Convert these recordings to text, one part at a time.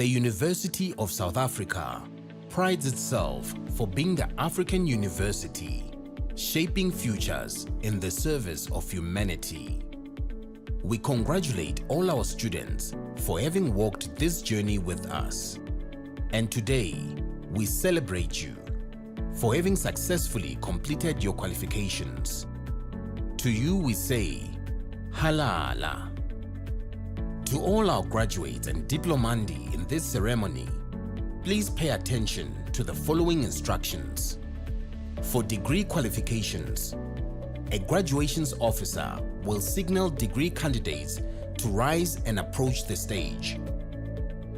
The University of South Africa prides itself for being the African university, shaping futures in the service of humanity. We congratulate all our students for having walked this journey with us. And today, we celebrate you for having successfully completed your qualifications. To you we say, Halala. To all our graduates and diplomandi in this ceremony, please pay attention to the following instructions. For degree qualifications, a graduations officer will signal degree candidates to rise and approach the stage.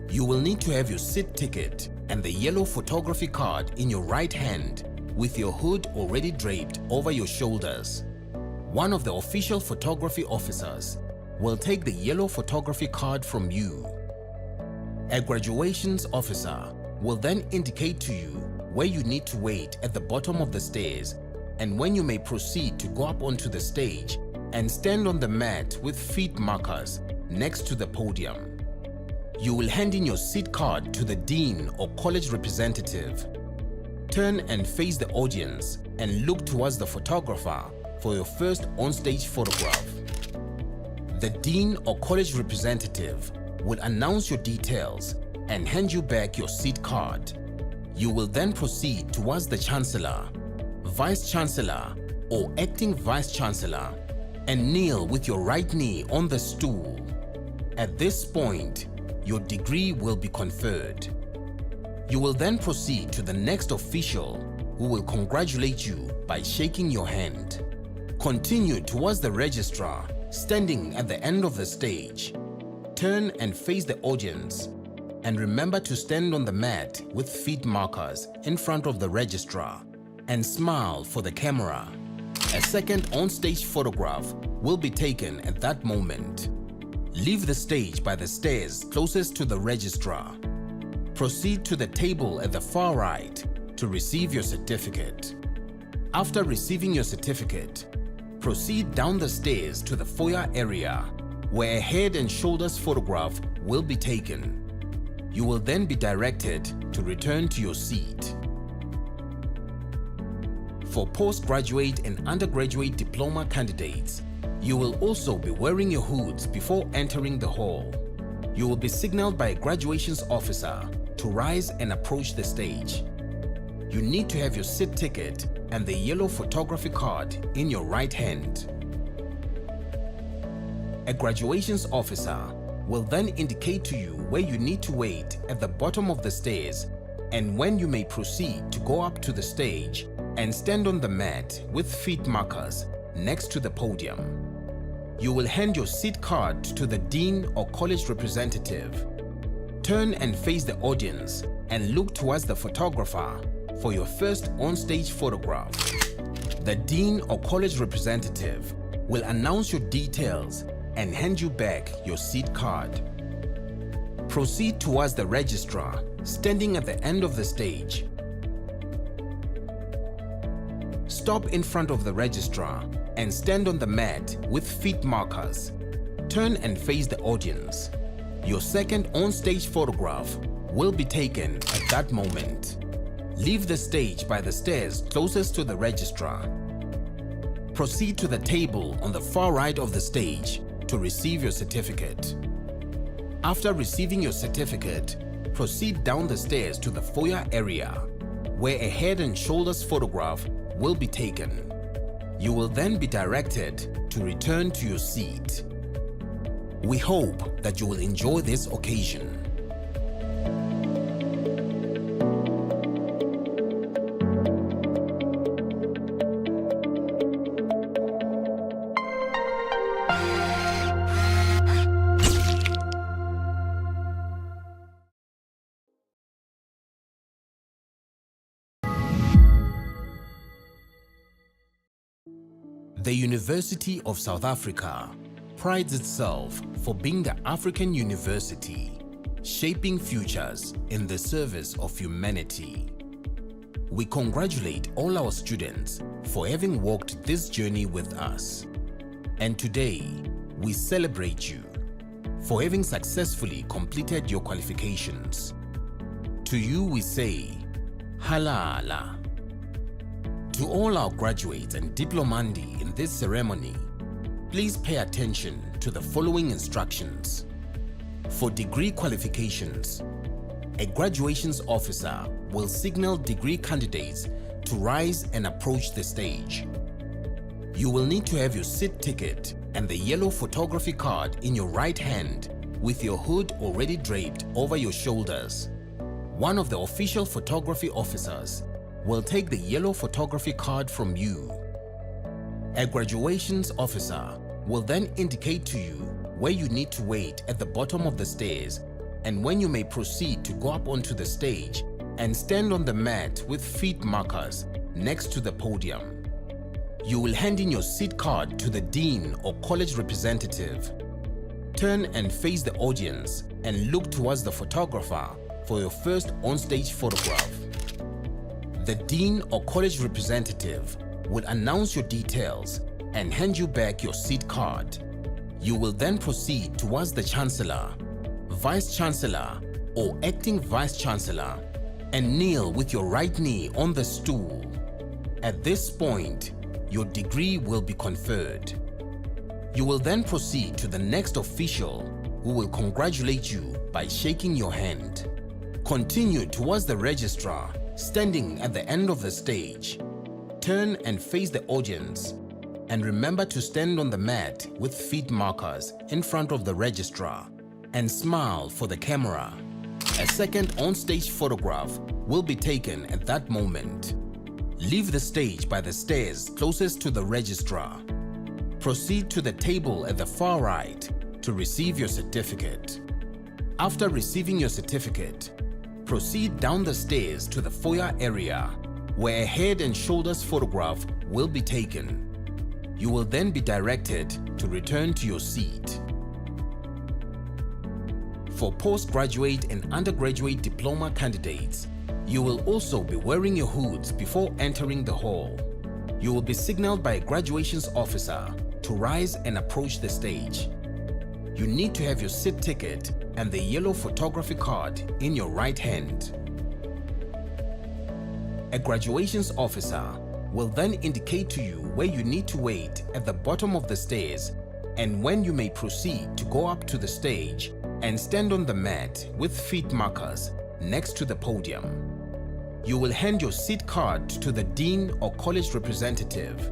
You will need to have your seat ticket and the yellow photography card in your right hand with your hood already draped over your shoulders. One of the official photography officers will take the yellow photography card from you. A graduations officer will then indicate to you where you need to wait at the bottom of the stairs and when you may proceed to go up onto the stage and stand on the mat with feet markers next to the podium. You will hand in your seat card to the dean or college representative. Turn and face the audience and look towards the photographer for your first on-stage photograph. The dean or college representative will announce your details and hand you back your seat card. You will then proceed towards the Chancellor, Vice Chancellor or Acting Vice Chancellor and kneel with your right knee on the stool. At this point, your degree will be conferred. You will then proceed to the next official who will congratulate you by shaking your hand. Continue towards the registrar standing at the end of the stage. Turn and face the audience and remember to stand on the mat with feet markers in front of the registrar and smile for the camera. A second on-stage photograph will be taken at that moment. Leave the stage by the stairs closest to the registrar. Proceed to the table at the far right to receive your certificate. After receiving your certificate, proceed down the stairs to the foyer area where a head and shoulders photograph will be taken. You will then be directed to return to your seat. For postgraduate and undergraduate diploma candidates, you will also be wearing your hoods before entering the hall. You will be signaled by a graduations officer to rise and approach the stage. you need to have your seat ticket and the yellow photography card in your right hand. A graduations officer will then indicate to you where you need to wait at the bottom of the stairs and when you may proceed to go up to the stage and stand on the mat with feet markers next to the podium. You will hand your seat card to the dean or college representative. Turn and face the audience and look towards the photographer for your first on-stage photograph. The dean or college representative will announce your details and hand you back your seat card. Proceed towards the registrar standing at the end of the stage. Stop in front of the registrar and stand on the mat with feet markers. Turn and face the audience. Your second on-stage photograph will be taken at that moment. Leave the stage by the stairs closest to the registrar. Proceed to the table on the far right of the stage to receive your certificate. After receiving your certificate, proceed down the stairs to the foyer area, where a head and shoulders photograph will be taken. You will then be directed to return to your seat. We hope that you will enjoy this occasion. The University of South Africa prides itself for being the African university, shaping futures in the service of humanity. We congratulate all our students for having walked this journey with us. And today, we celebrate you for having successfully completed your qualifications. To you we say, Halala. To all our graduates and diplomandi in this ceremony, please pay attention to the following instructions. For degree qualifications, a graduations officer will signal degree candidates to rise and approach the stage. You will need to have your seat ticket and the yellow photography card in your right hand with your hood already draped over your shoulders. One of the official photography officers will take the yellow photography card from you. A graduations officer will then indicate to you where you need to wait at the bottom of the stairs and when you may proceed to go up onto the stage and stand on the mat with feet markers next to the podium. You will hand in your seat card to the dean or college representative. Turn and face the audience and look towards the photographer for your first on-stage photograph. The dean or college representative will announce your details and hand you back your seat card. You will then proceed towards the Chancellor, Vice Chancellor or Acting Vice Chancellor and kneel with your right knee on the stool. At this point, your degree will be conferred. You will then proceed to the next official who will congratulate you by shaking your hand. Continue towards the registrar standing at the end of the stage. Turn and face the audience and remember to stand on the mat with feet markers in front of the registrar and smile for the camera. A second on-stage photograph will be taken at that moment. Leave the stage by the stairs closest to the registrar. Proceed to the table at the far right to receive your certificate. After receiving your certificate, proceed down the stairs to the foyer area where a head and shoulders photograph will be taken. You will then be directed to return to your seat. For postgraduate and undergraduate diploma candidates, you will also be wearing your hoods before entering the hall. You will be signaled by a graduations officer to rise and approach the stage. You need to have your seat ticket and the yellow photography card in your right hand. A graduations officer will then indicate to you where you need to wait at the bottom of the stairs and when you may proceed to go up to the stage and stand on the mat with feet markers next to the podium. You will hand your seat card to the dean or college representative.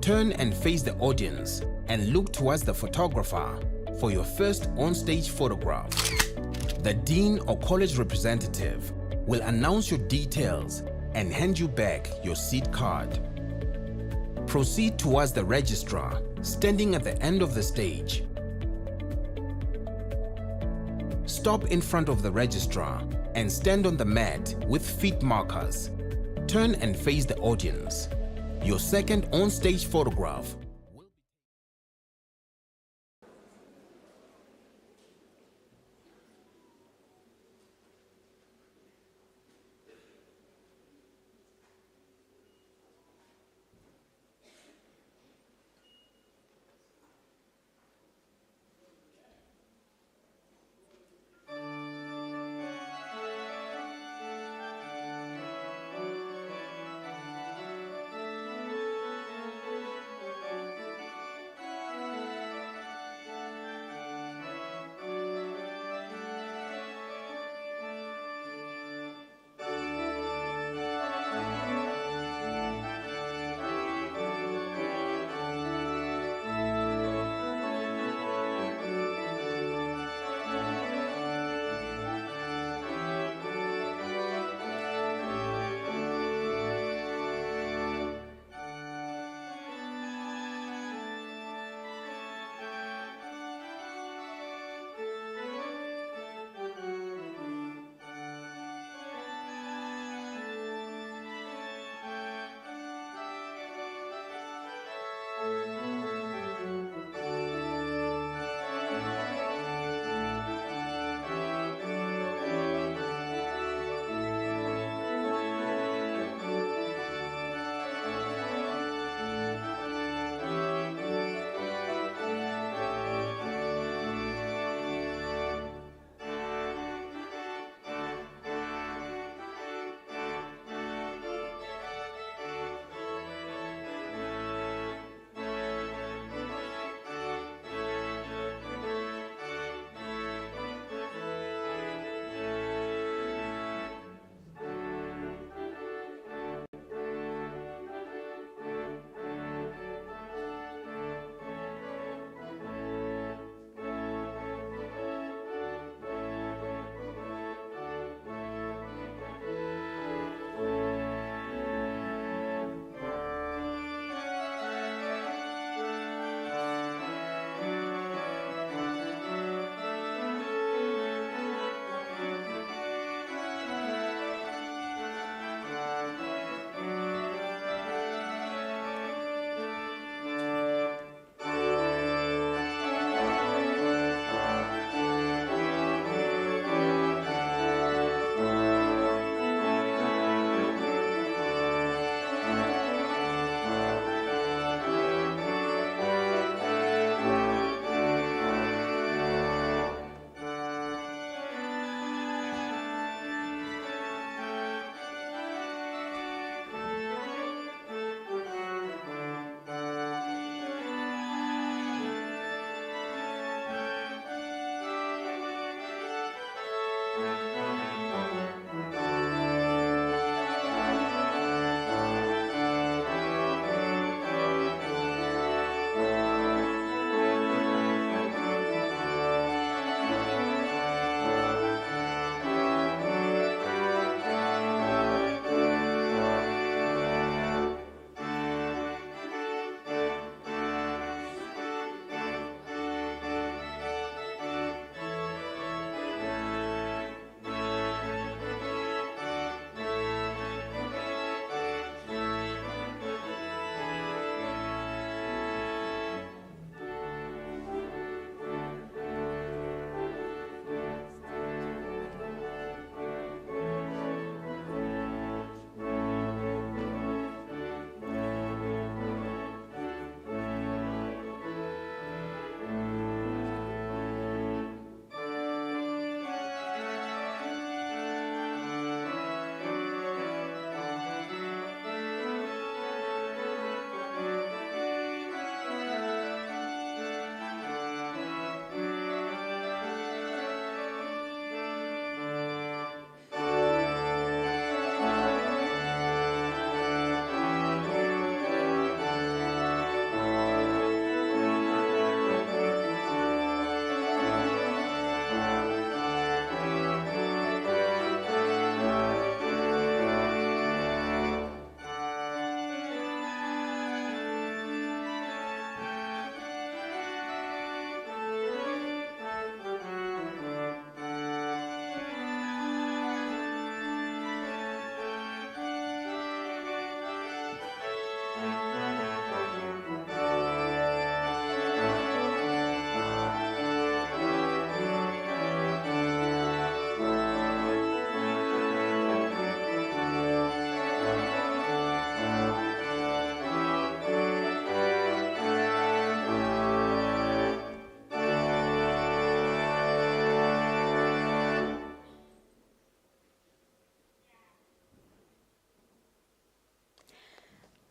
Turn and face the audience and look towards the photographer for your first on-stage photograph. The dean or college representative will announce your details and hand you back your seat card. Proceed towards the registrar, standing at the end of the stage. Stop in front of the registrar and stand on the mat with feet markers. Turn and face the audience. Your second on-stage photograph.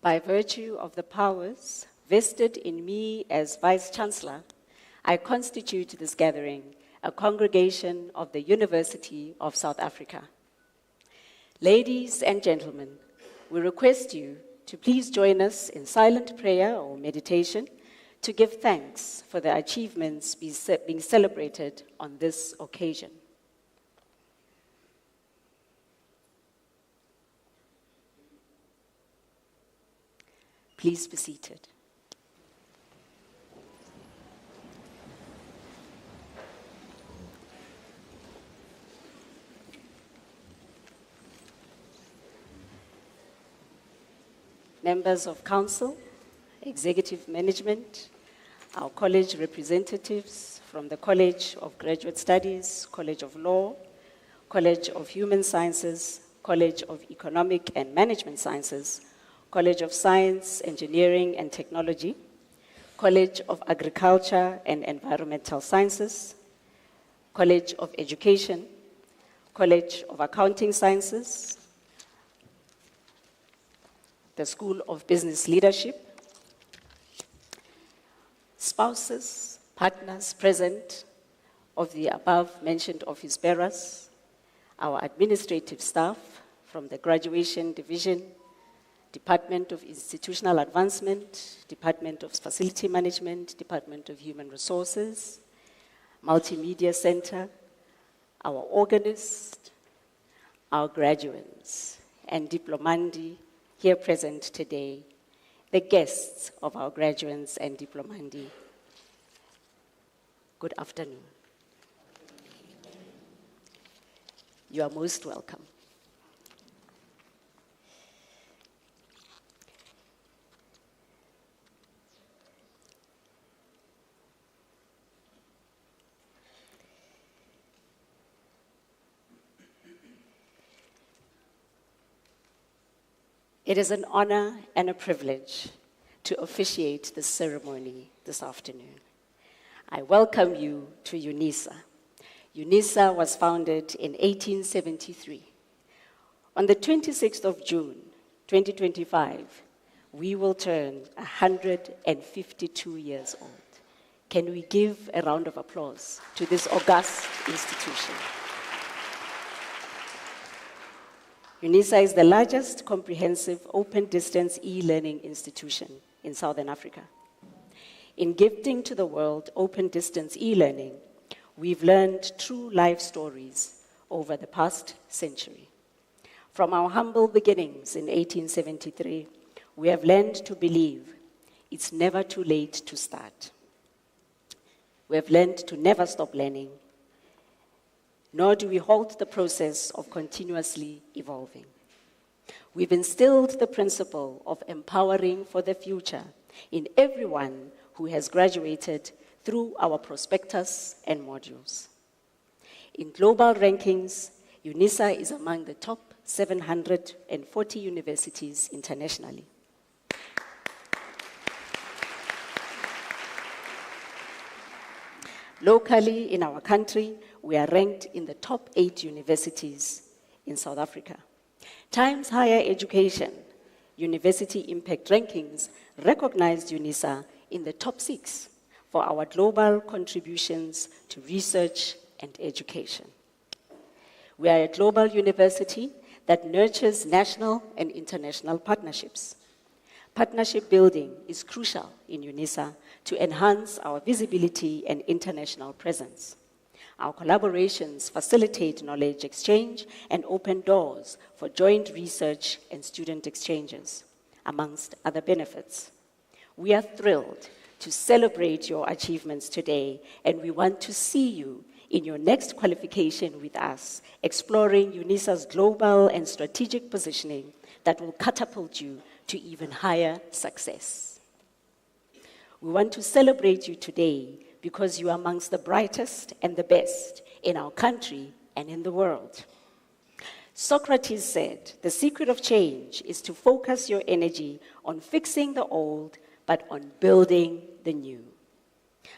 By virtue of the powers vested in me as Vice-Chancellor, I constitute this gathering a congregation of the University of South Africa. Ladies and gentlemen, we request you to please join us in silent prayer or meditation to give thanks for the achievements being celebrated on this occasion. Please be seated. Members of Council, Executive Management, our college representatives from the College of Graduate Studies, College of Law, College of Human Sciences, College of Economic and Management Sciences, College of Science, Engineering and Technology, College of Agriculture and Environmental Sciences, College of Education, College of Accounting Sciences, the School of Business Leadership, spouses, partners present of the above-mentioned office bearers, our administrative staff from the Graduation Division, Department of Institutional Advancement, Department of Facility Management, Department of Human Resources, Multimedia Center, our organist, our graduates, and diplomandi here present today, the guests of our graduates and diplomandi. Good afternoon. You are most welcome. It is an honor and a privilege to officiate this ceremony this afternoon. I welcome you to UNISA. UNISA was founded in 1873. On the 26th of June, 2025, we will turn 152 years old. Can we give a round of applause to this august institution? UNISA is the largest comprehensive open-distance e-learning institution in Southern Africa. In gifting to the world open-distance e-learning, we've learned true life stories over the past century. From our humble beginnings in 1873, we have learned to believe it's never too late to start. We have learned to never stop learning, nor do we halt the process of continuously evolving. We've instilled the principle of empowering for the future in everyone who has graduated through our prospectus and modules. In global rankings, UNISA is among the top 740 universities internationally. Locally, in our country, we are ranked in the top 8 universities in South Africa. Times Higher Education University Impact Rankings recognized UNISA in the top 6 for our global contributions to research and education. We are a global university that nurtures national and international partnerships. Partnership building is crucial in UNISA to enhance our visibility and international presence. Our collaborations facilitate knowledge exchange and open doors for joint research and student exchanges, amongst other benefits. We are thrilled to celebrate your achievements today, and we want to see you in your next qualification with us, exploring UNISA's global and strategic positioning that will catapult you to even higher success. We want to celebrate you today because you are amongst the brightest and the best in our country and in the world. Socrates said, the secret of change is to focus your energy on fixing the old, but on building the new.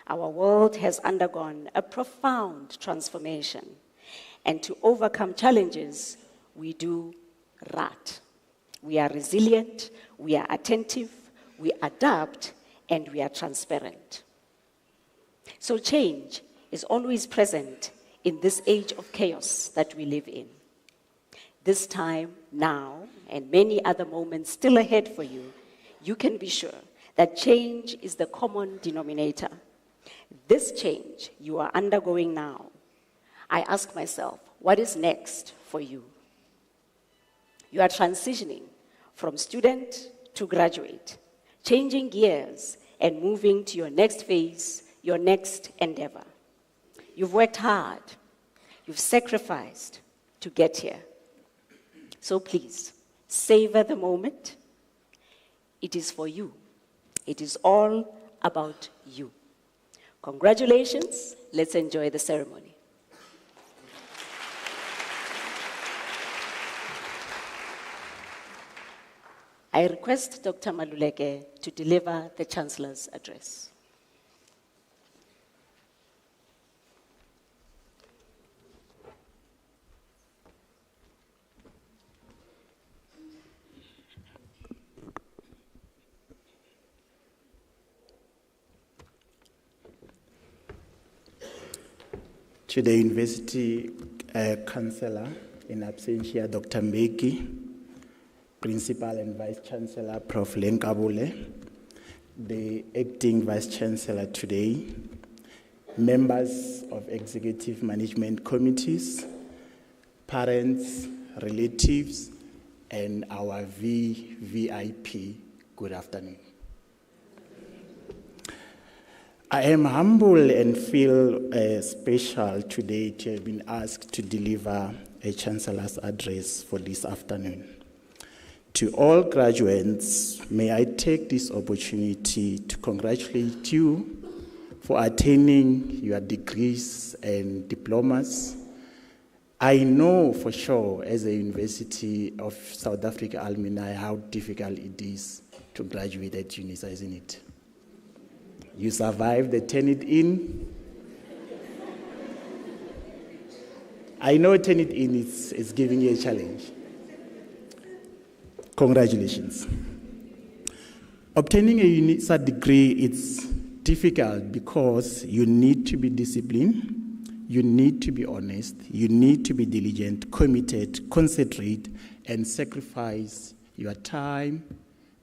Our world has undergone a profound transformation, and to overcome challenges, we do right. We are resilient, we are attentive, we adapt, and we are transparent. So change is always present in this age of chaos that we live in. This time, now, and many other moments still ahead for you, you can be sure that change is the common denominator. This change you are undergoing now, I ask myself, what is next for you? You are transitioning from student to graduate, changing gears and moving to your next phase, your next endeavor. You've worked hard, you've sacrificed to get here. So please, savor the moment. It is for you. It is all about you. Congratulations. Let's enjoy the ceremony. I request Dr. Maluleke to deliver the Chancellor's address. To the University Chancellor, in absentia, Dr. Mbeki, Principal and Vice Chancellor, Prof. Lenkabule, the Acting Vice Chancellor today, members of Executive Management Committees, parents, relatives, and our VIP, good afternoon. I am humble and feel special today to have been asked to deliver a Chancellor's address for this afternoon. To all graduates, may I take this opportunity to congratulate you for attaining your degrees and diplomas. I know for sure, as a University of South Africa alumni, how difficult it is to graduate at UNISA, isn't it? You survived the Turn-It-In. I know Turn-It-In is giving you a challenge. Congratulations. Obtaining a UNISA degree is difficult because you need to be disciplined, you need to be honest, you need to be diligent, committed, concentrate, and sacrifice your time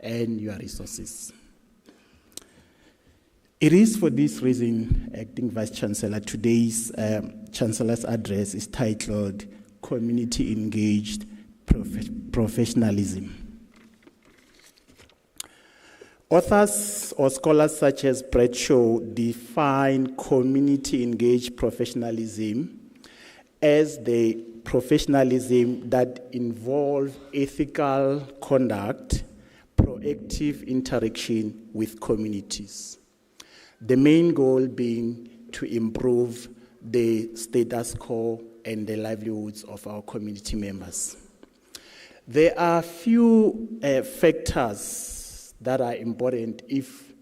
and your resources. It is for this reason, Acting Vice Chancellor, today's Chancellor's address is titled Community Engaged Professionalism. Authors or scholars such as Brett Shaw define community-engaged professionalism as the professionalism that involves ethical conduct, proactive interaction with communities. The main goal being to improve the status quo and the livelihoods of our community members. There are few factors that are important if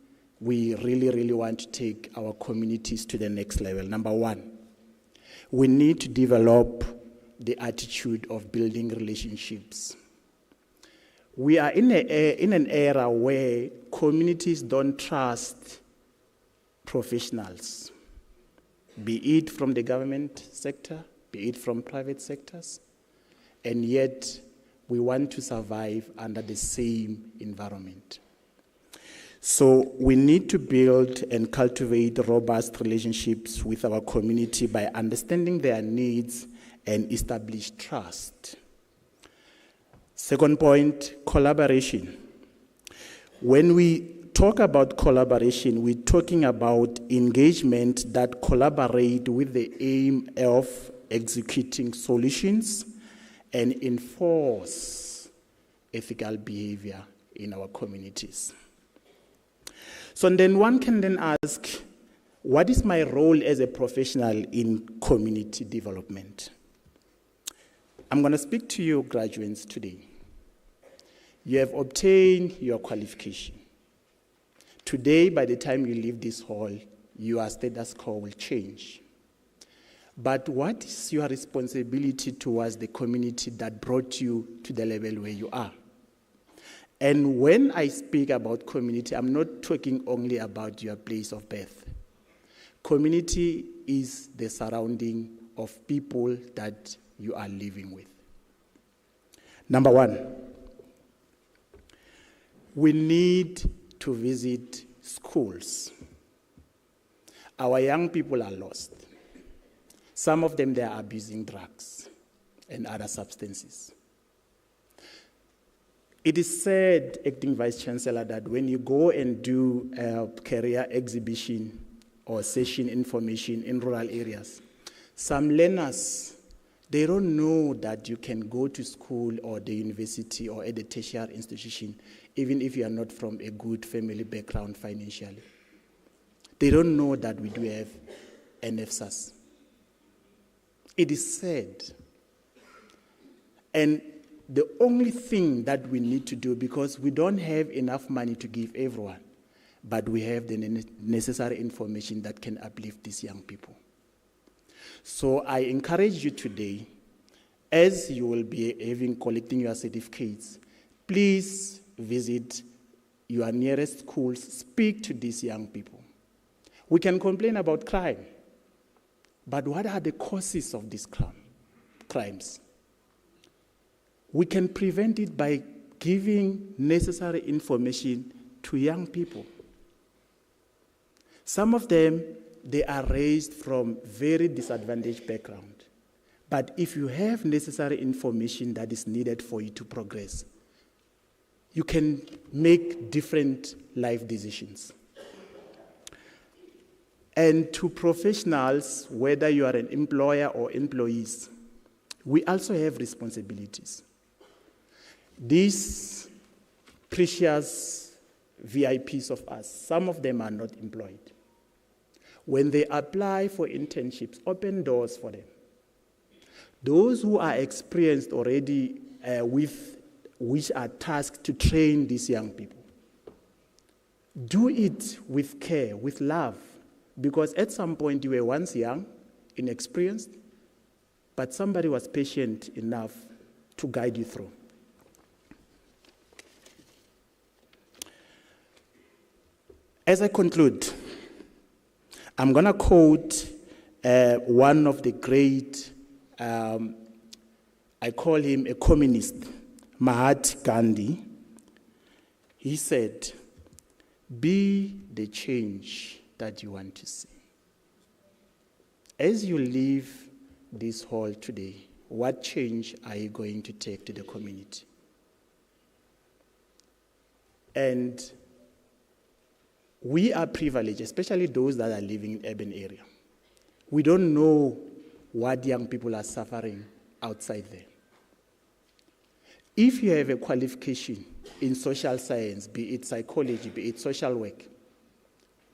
we really want to take our communities to the next level. Number one, we need to develop the attitude of building relationships. We are in an era where communities don't trust professionals, be it from the government sector, be it from private sectors, and yet we want to survive under the same environment. So we need to build and cultivate robust relationships with our community by understanding their needs and establish trust. Second point, collaboration. When we talk about collaboration, we're talking about engagement that collaborate with the aim of executing solutions and enforce ethical behavior in our communities. So then one can then ask, what is my role as a professional in community development? I'm going to speak to you graduates today. You have obtained your qualification. Today, by the time you leave this hall, your status quo will change. But what is your responsibility towards the community that brought you to the level where you are? And when I speak about community, I'm not talking only about your place of birth. Community is the surrounding of people that you are living with. Number one, we need to visit schools. Our young people are lost. Some of them, they are abusing drugs and other substances. It is said, Acting Vice Chancellor, that when you go and do a career exhibition or session information in rural areas, some learners, they don't know that you can go to school or the university or at a tertiary institution, even if you are not from a good family background financially. They don't know that we do have NFSAS. It is sad. And the only thing that we need to do, because we don't have enough money to give everyone, but we have the necessary information that can uplift these young people. So I encourage you today, as you will be collecting your certificates, please visit your nearest schools, speak to these young people. We can complain about crime, but what are the causes of these crimes? We can prevent it by giving necessary information to young people. Some of them, they are raised from very disadvantaged background. But if you have necessary information that is needed for you to progress, you can make different life decisions. And to professionals, whether you are an employer or employees, we also have responsibilities. These precious VIPs of us, some of them are not employed. When they apply for internships, open doors for them. Those who are experienced already which are tasked to train these young people, do it with care, with love, because at some point you were once young, inexperienced, but somebody was patient enough to guide you through. As I conclude, I'm going to quote one of the great, I call him a communist, Mahatma Gandhi. He said, "Be the change that you want to see." As you leave this hall today, what change are you going to take to the community? And we are privileged, especially those that are living in urban area. We don't know what young people are suffering outside there. If you have a qualification in social science, be it psychology, be it social work,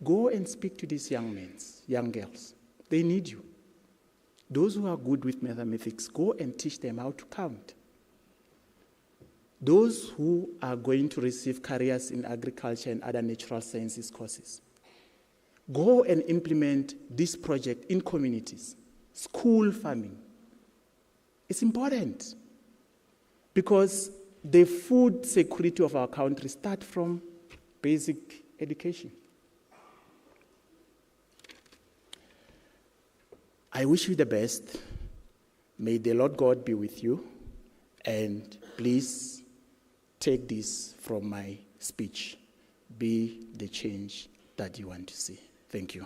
go and speak to these young men, young girls. They need you. Those who are good with mathematics, go and teach them how to count. Those who are going to receive careers in agriculture and other natural sciences courses, go and implement this project in communities. School farming. It's important because the food security of our country starts from basic education. I wish you the best. May the Lord God be with you, and please take this from my speech. Be the change that you want to see. Thank you.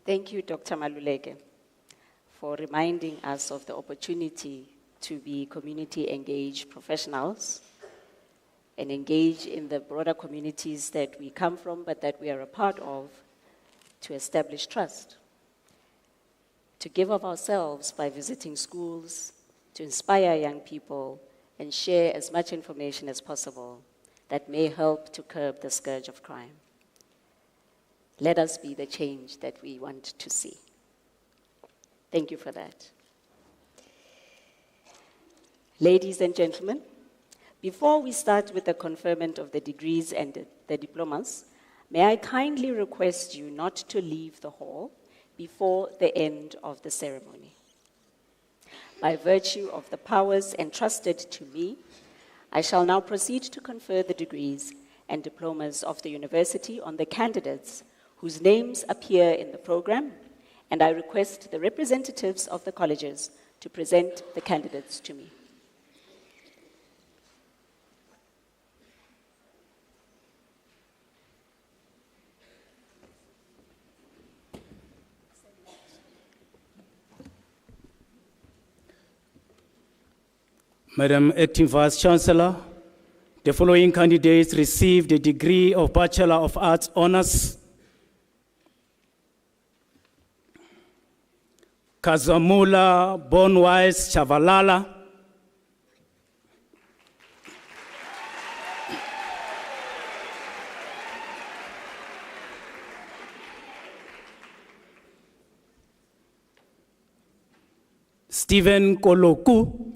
Thank you, Dr. Maluleke, for reminding us of the opportunity to be community-engaged professionals and engage in the broader communities that we come from but that we are a part of, to establish trust, to give of ourselves by visiting schools, to inspire young people and share as much information as possible that may help to curb the scourge of crime. Let us be the change that we want to see. Thank you for that. Ladies and gentlemen, before we start with the conferment of the degrees and the diplomas, may I kindly request you not to leave the hall before the end of the ceremony. By virtue of the powers entrusted to me, I shall now proceed to confer the degrees and diplomas of the university on the candidates whose names appear in the program, and I request the representatives of the colleges to present the candidates to me. Madam Acting Vice Chancellor, the following candidates received the degree of Bachelor of Arts Honours. Kazamula Bonwise Chavalala. Stephen Koloku.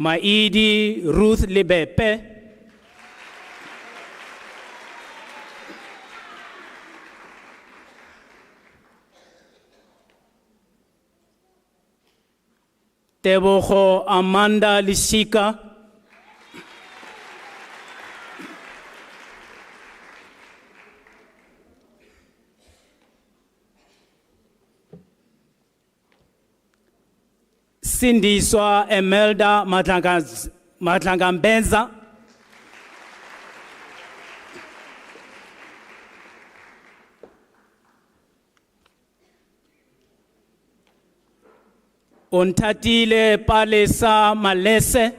Maidi Ruth Libepe. Teboho Amanda Lishika. Sindiswa Emelda Matlangambenza. Ontatile Palesa Malese.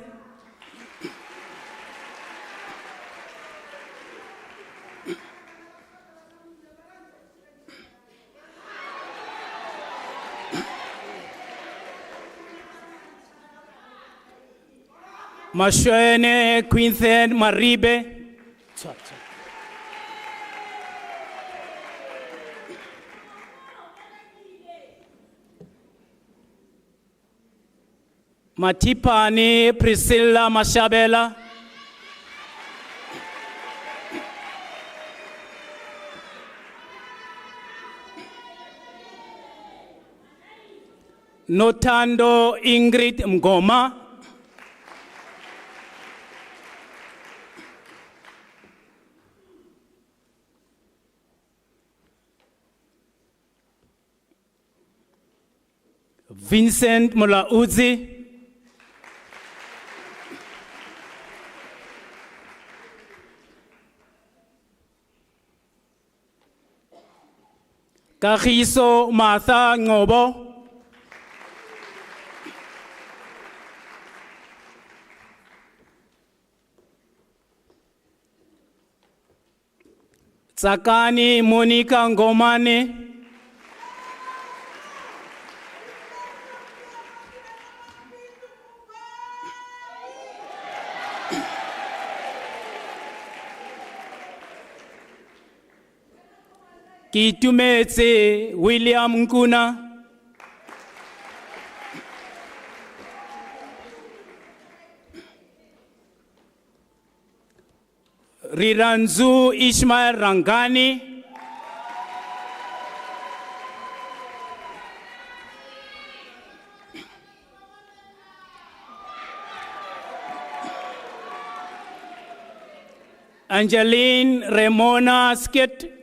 Mashwene Quinthen Maribe. Matipani Priscilla Mashabela. Notando Ingrid Mgoma. Vincent Mulauzi. Kagiso Martha Ngobo. Tsakani Monica Ngomane. Kitumetse William Nkuna. Riranzu Ishmael Rangani. Angeline Remona Skit.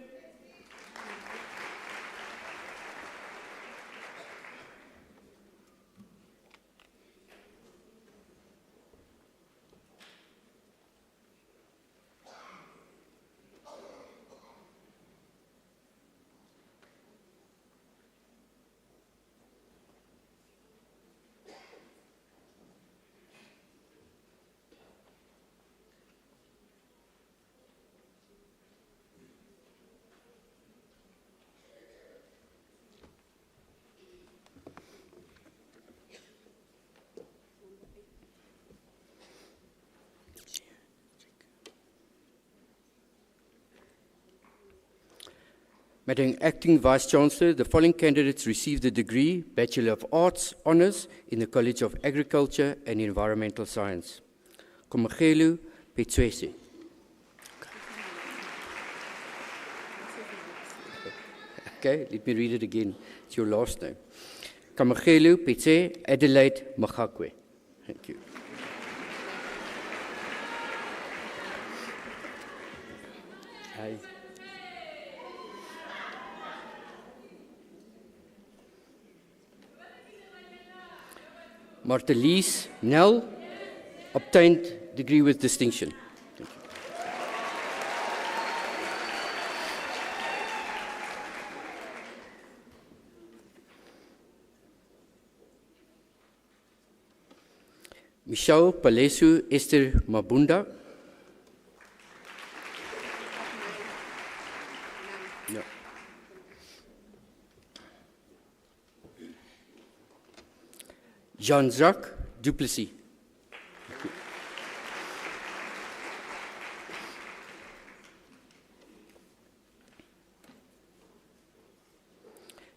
Madam Acting Vice-Chancellor, the following candidates received the degree Bachelor of Arts Honours in the College of Agriculture and Environmental Science. Komagelu Petswese. Okay, let me read it again. It's your last name. Komagelu Petse Adelaide Magakwe. Thank you. Hi. Martelise Nel obtained degree with distinction. Thank you. Michelle Palesu Esther Mabunda. No. Jean-Jacques Duplessis.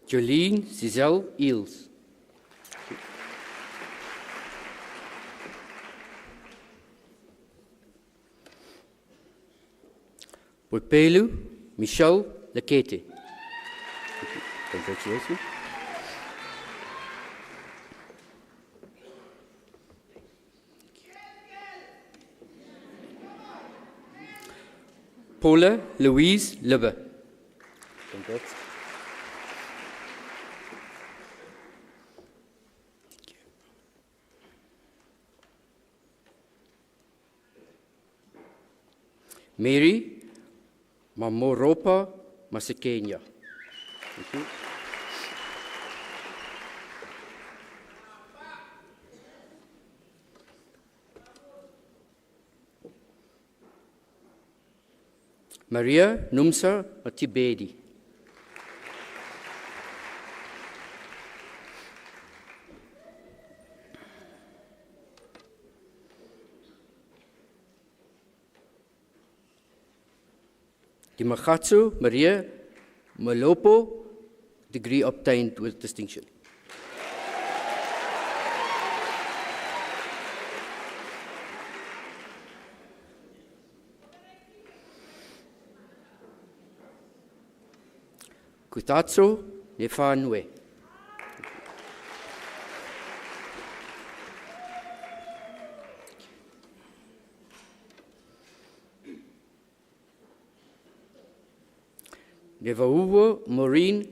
Jolene Giselle Eels. Poipelu Michelle Lekete. Congratulations. Paula Louise Libbe. Congrats. Mary Mamoropa Masekenya. Thank you. Maria Numsa Matibedi. Dimakatsu Maria Malopo, degree obtained with distinction. Kutatso Nefanwe. Nevauwo Maureen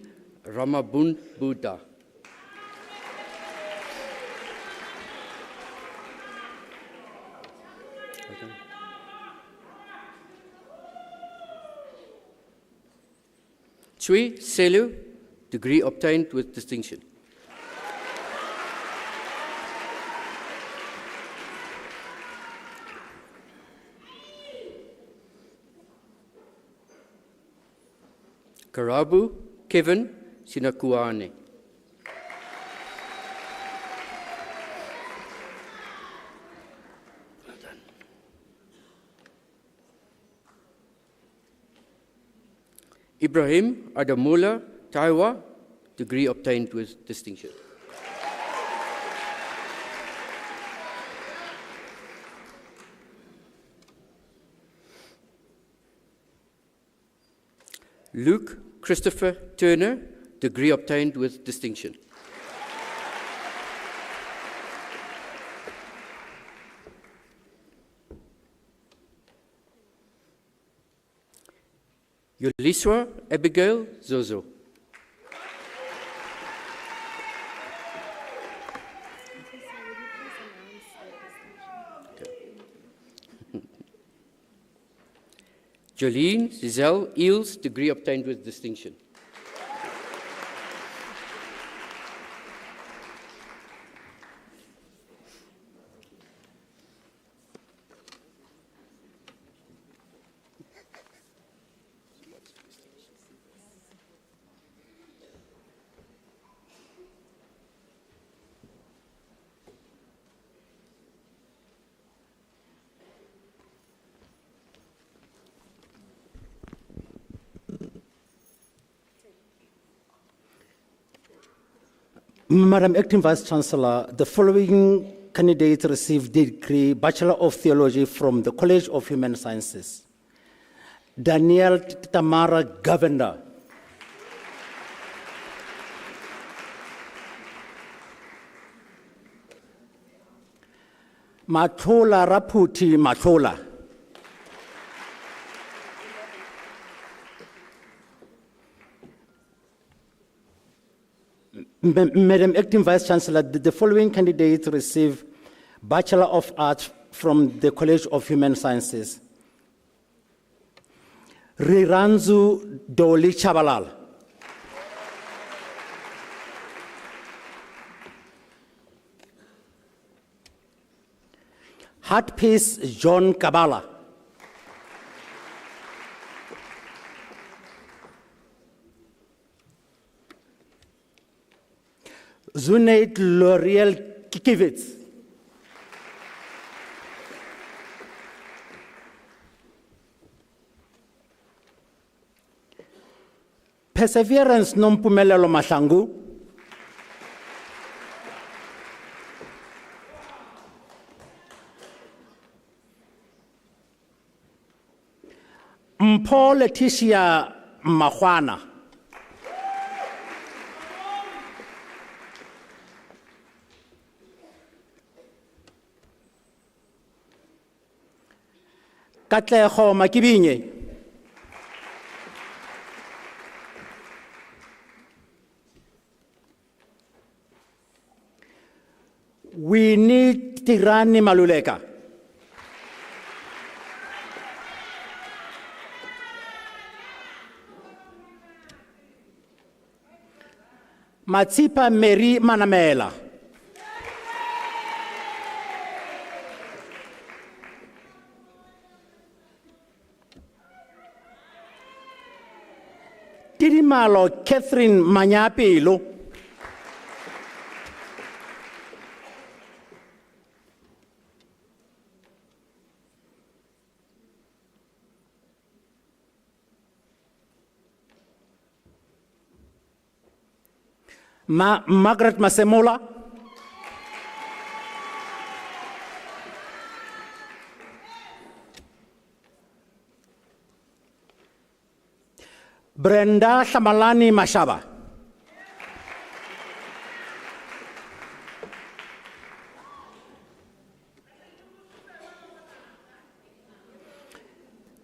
Ramabun Buddha. Chui Selu, degree obtained with distinction. Karabu Kevin Sinakuane. Ibrahim Adamola Taiwa, degree obtained with distinction. Luke Christopher Turner, degree obtained with distinction. Yuliswa Abigail Zozo. Jolene Giselle Eels, degree obtained with distinction. Madam Acting Vice Chancellor, the following candidates received degree Bachelor of Theology from the College of Human Sciences. Daniel Tamara Govender. Mathola Raputi Mathola. Madam Acting Vice Chancellor, the following candidates receive Bachelor of Arts from the College of Human Sciences. Riranzu Doli Chabalal. Heartpiece John Kabala. Zunaid L'Oreal Kikivitz. Perseverance Nompumelelo Mashangu. Mpho Leticia Mahwana. Katleho Makibinye. We need Tirani Maluleka. Matsipa Mary Manamela. Tirimalo Catherine Manyapilo. Margaret Masemola. Brenda Shamalani Mashaba.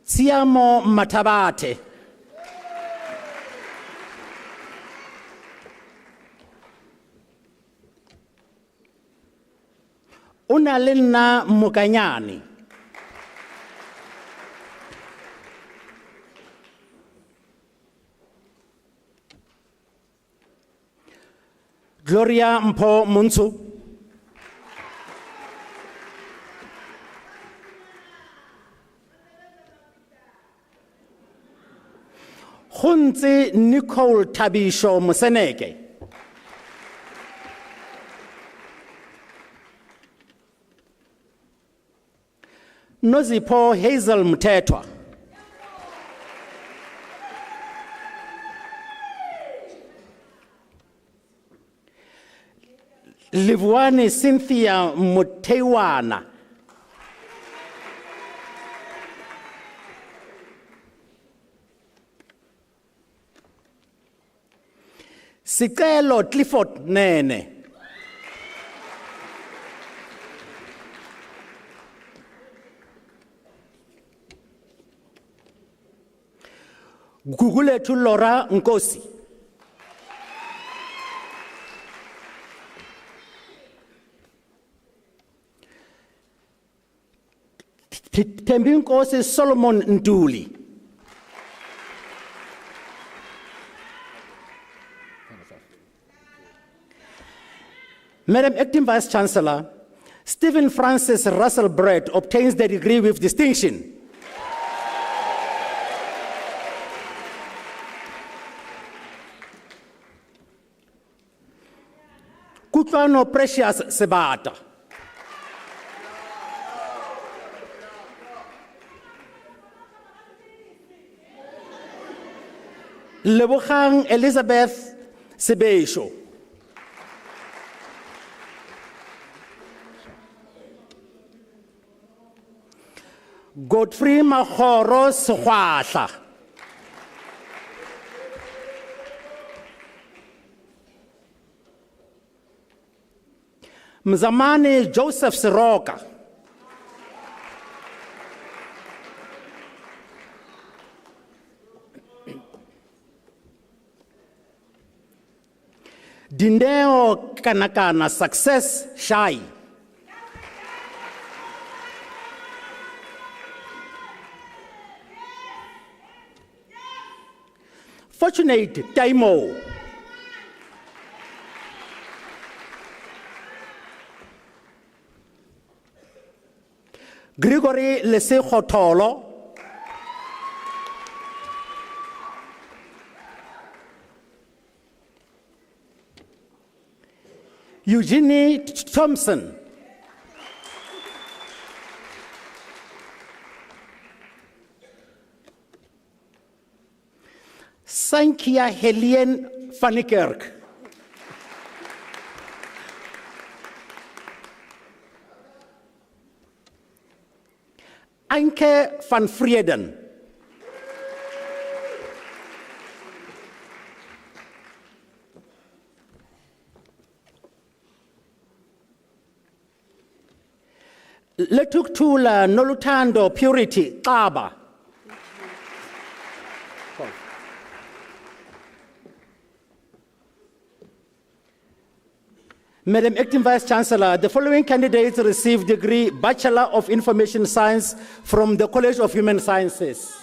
Siamo Matabate. Unalina Mukanyani. Gloria Mpo Munsu. Hunzi Nicole Tabisho Museneke. Nozipo Hazel Mtetwa. Livwani Cynthia Mutewana. Sikelo Clifford Nene. Google to Laura Nkosi. Tembin Nkosi Solomon Nduli. Madam Acting Vice Chancellor, Stephen Francis Russell Brett obtains the degree with distinction. Kutlwano Precious Sebata. Lebogang Elizabeth Sebesho. Godfrey Mahoro Sehwahla. Mzamani Joseph Siroka. Dindeo Kanakana Success Shai. Fortunate Taimo. Gregory Lesekhotolo. Eugenie Thompson. Sankia Helene van der Kerk. Anke van Vrienden. Letuktula Nolutando Purity Kaba. Madam Acting Vice Chancellor, the following candidates received degree Bachelor of Information Science from the College of Human Sciences.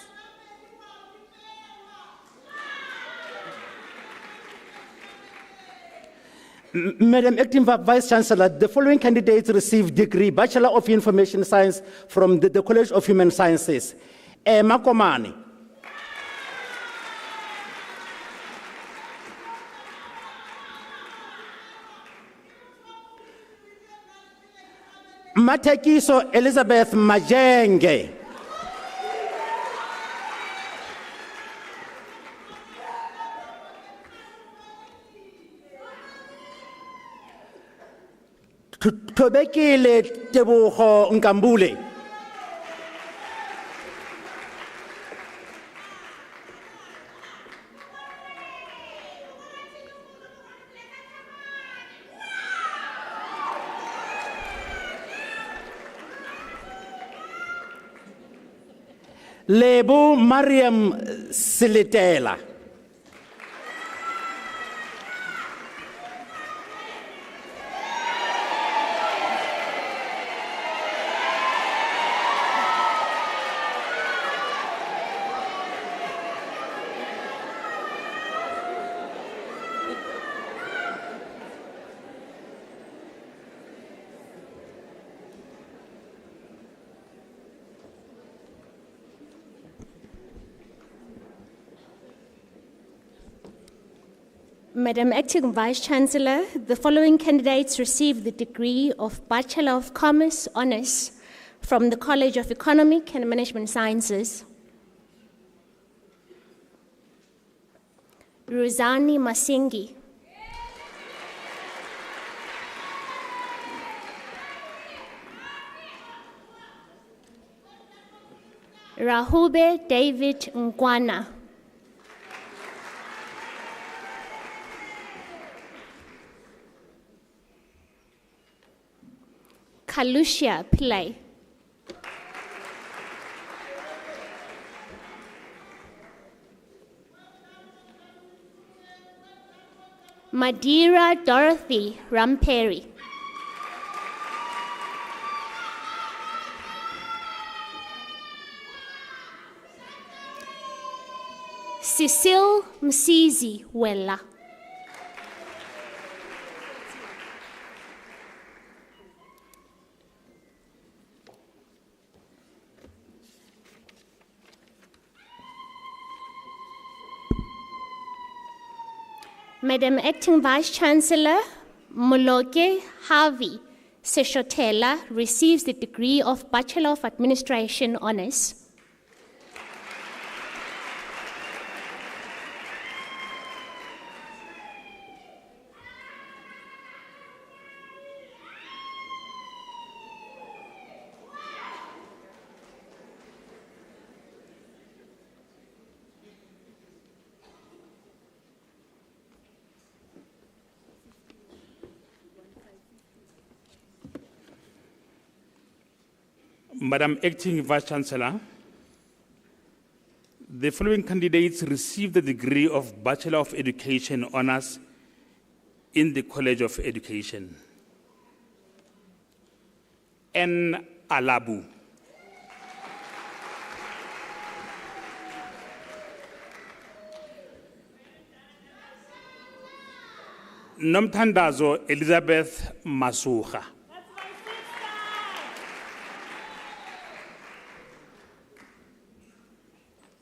Madam Acting Vice Chancellor, the following candidates received degree Bachelor of Information Science from the College of Human Sciences. Makomani. Matekiso Elizabeth Majenge. Tobekile Teboho Nkambule. Lebu Mariam Silitela. Madam Acting Vice Chancellor, the following candidates received the degree of Bachelor of Commerce Honours from the College of Economic and Management Sciences. Ruzani Masingi. Rahube David Nkwana. Kalusia Pillay. Madira Dorothy Ramperi. Cecile Msizi Wella. Madam Acting Vice Chancellor, Moloke Harvey Seshotela receives the degree of Bachelor of Administration Honours. Madam Acting Vice-Chancellor, the following candidates received the degree of Bachelor of Education Honours in the College of Education. N. Alabu. Nomthandazo Elizabeth Masuha.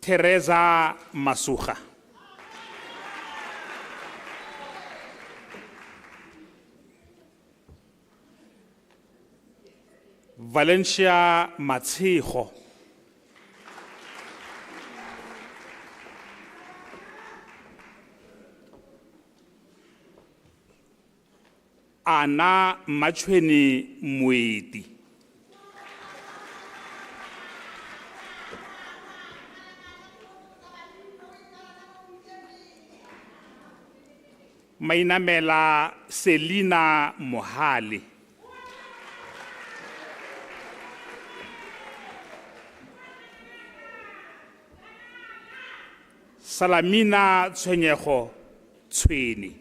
Teresa Masuha. Valencia Matsiho. Ana Machweni Muiti. Mainamela Selina Mohali. Salamina Tshwenyeho Tshweni.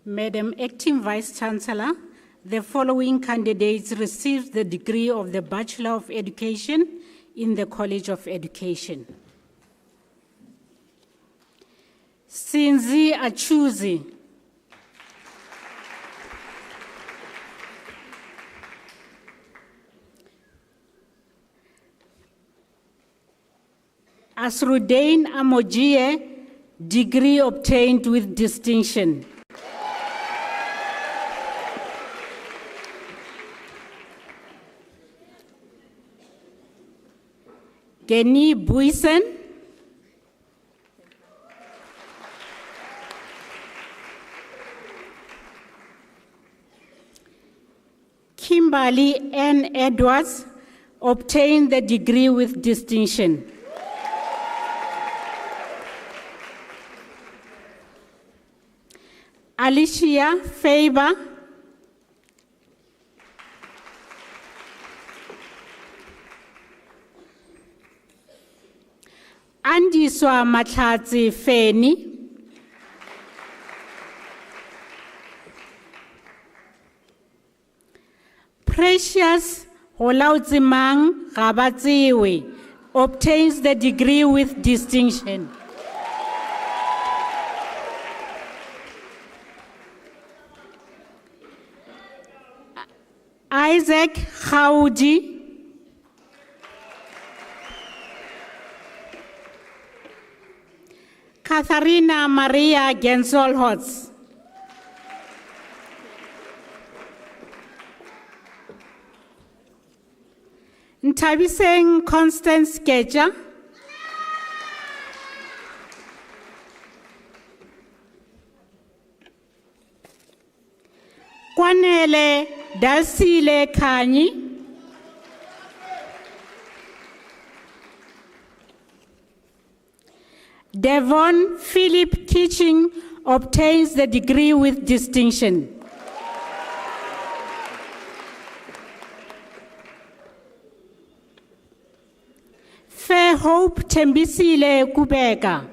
Madam Acting Vice-Chancellor, the following candidates received the degree of the Bachelor of Education in the College of Education. Sinzi Achuzi. Asrudain Amojie, degree obtained with distinction. Geni Buisen. Kimberly N. Edwards obtained the degree with distinction. Alicia Faber. Andiswa Matlatsi Feni. Precious Holauzimang Rabatsiwe obtains the degree with distinction. Isaac Khawji. Katharina Maria Gensolhotz. Ntabiseng Constance Geja. Kwanele Dalsile Khanyi. Devon Philip Kitching obtains the degree with distinction. Fair Hope Tembisile Kubeka.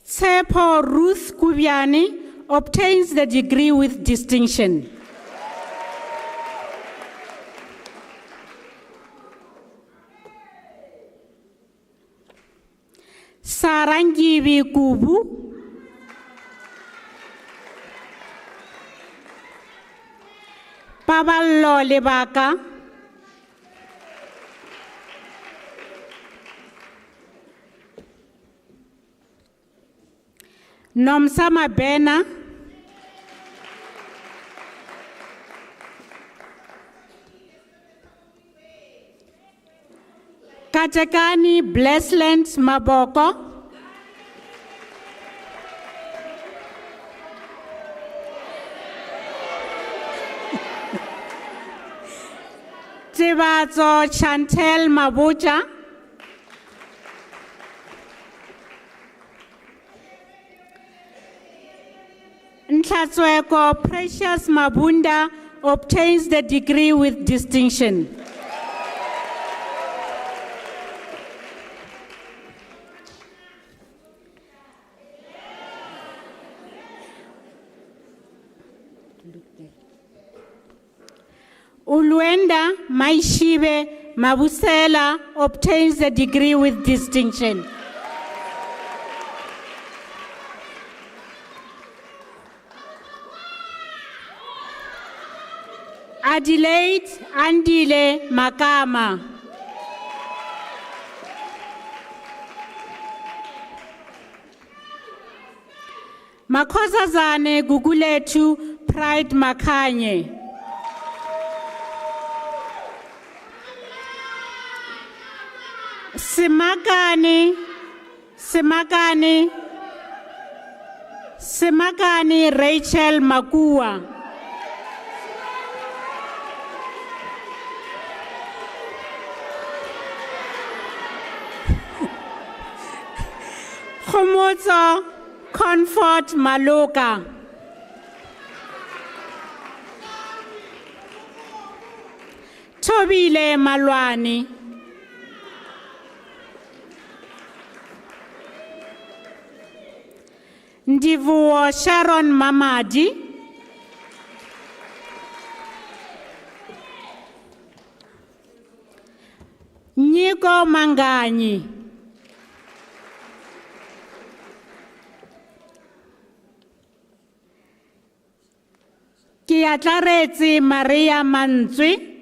Tsepo Ruth Kubiani obtains the degree with distinction. Sarangivi Kubu. Paballo Lebaka. Nomsama Bena, Katekani Blessland Maboko, Tibazo Chantel Mabucha, Nhlatsweko Precious Mabunda obtains the degree with distinction. Ulwenda Maishibe Mabusela obtains the degree with distinction. Adelaide Andile Makama. Makhosazane Guguletu Pride Makanye. Simakani Rachel Makua. Khomotso Comfort Maloka. Tobile Malwani. Ndivuo Sharon Mamadi. Nyiko Manganyi. Kiatlaretsi Maria Manzwi.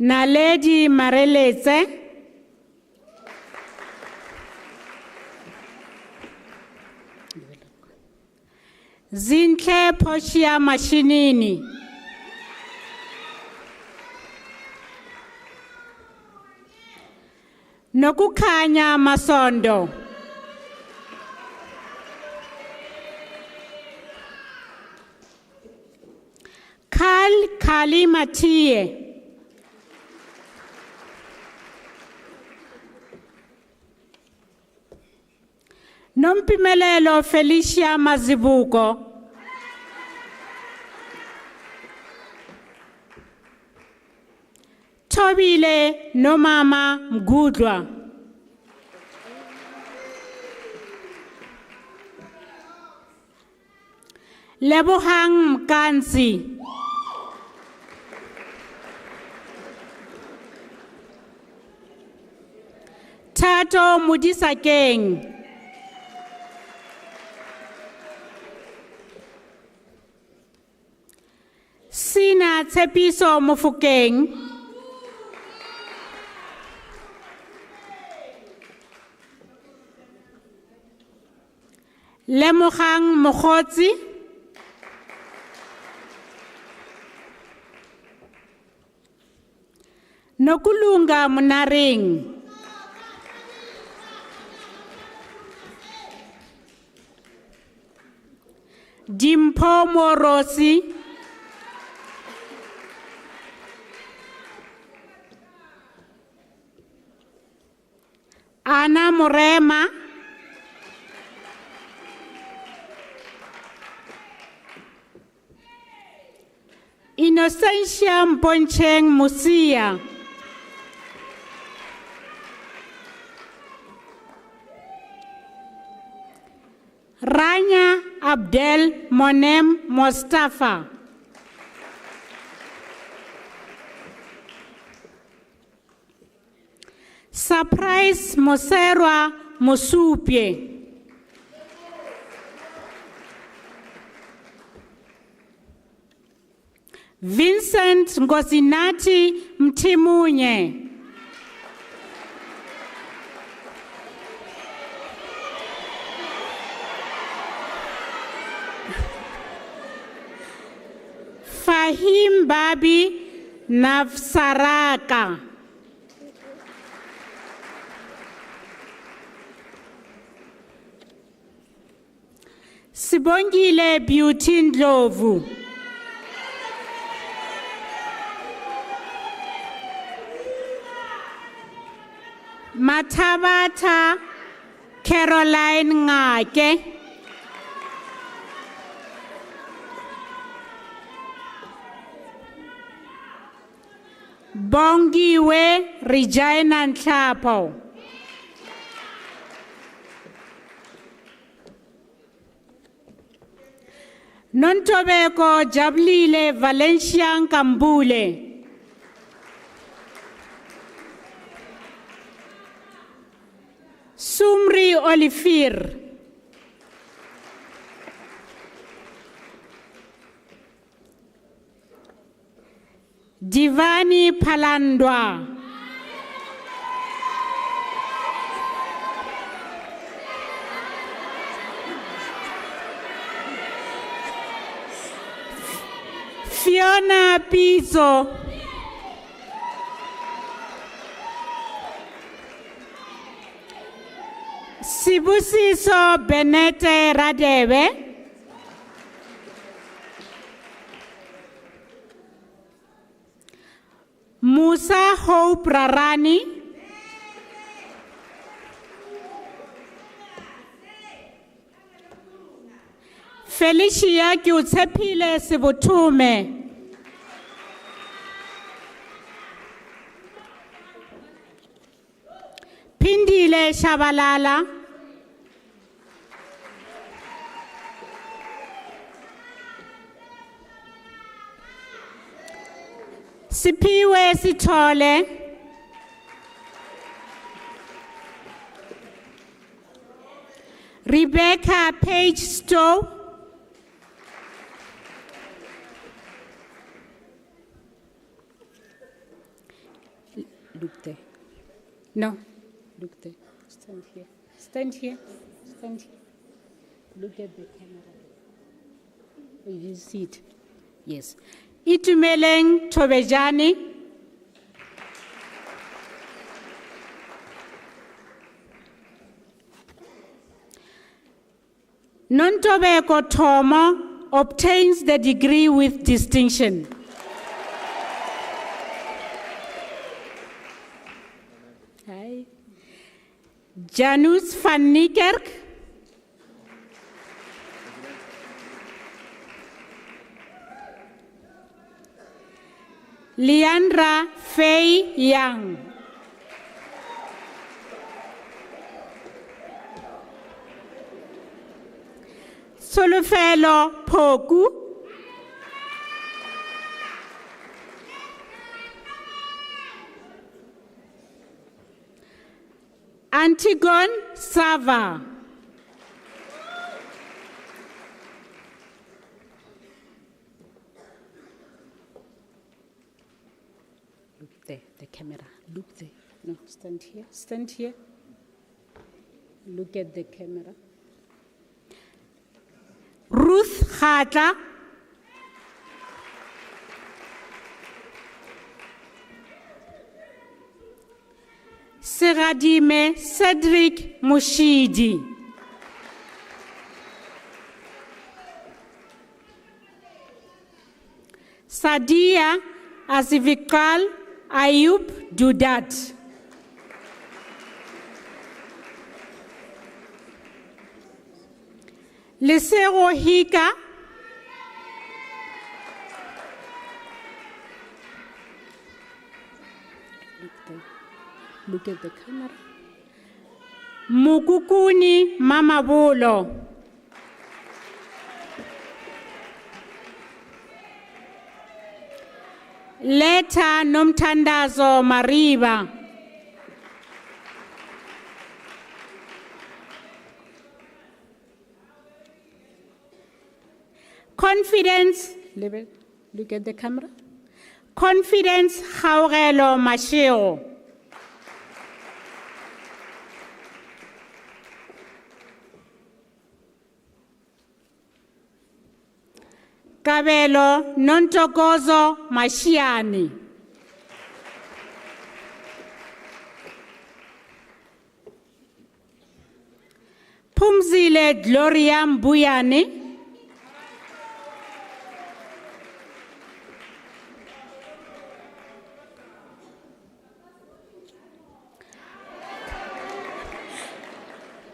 Naledi Mareletse. Zintle Poshia Mashinini. Nokukhanya Masondo. Kali Matie. Nompimelelo Felicia Mazibuko. Tobile Nomama Mgudlwa. Lebohang Mkansi. Tato Mudisakeng. Sina Tsepiso Mufukeng. Lemohang Mokhotsi. Nokulunga Munaring. Dimpo Morosi. Ana Morema. Innocentia Mponcheng Musia. Rania Abdel Monem Mustafa. Surprise Moserwa Musupye. Vincent Ngozinati Mtimunye. Fahim Babi Navsaraka. Sibongile Beauty Ndlovu. Mathabata Caroline Ngake. Bongiwe Regina Nhlapo. Nontobeko Jabulile Valencia Nkambule. Sumri Olifir. Divani Palandwa. Fiona Pizzo. Sibusiso Benete Radebe. Musa Hope Rarani. Felicia Kyutsepile Sibutume. Pindile Shabalala. Sipiwe Sitole. Rebecca Page Stowe. Look there. No, look there. Stand here. Stand here. Stand here. Look at the camera. You see it? Yes. Itumeleng Tobejani. Nontobeko Tomo obtains the degree with distinction. Hi. Janus van Niekerk. Leandra Faye Young. Solofelo Poku. Antigone Sava. Look there, the camera. Look there. No, stand here. Stand here. Look at the camera. Ruth Khata. Seradime Cedric Mushidi. Sadia Azivikal Ayub Dudat. Lesero Hika. Look at the camera. Mukukuni Mama Bolo. Leta Nomtandazo Mariba. Confidence level. Look at the camera. Confidence Kgaugelo Mashego. Kabelo Nontokozo Mashiani. Pumzile Gloria Mbuyane.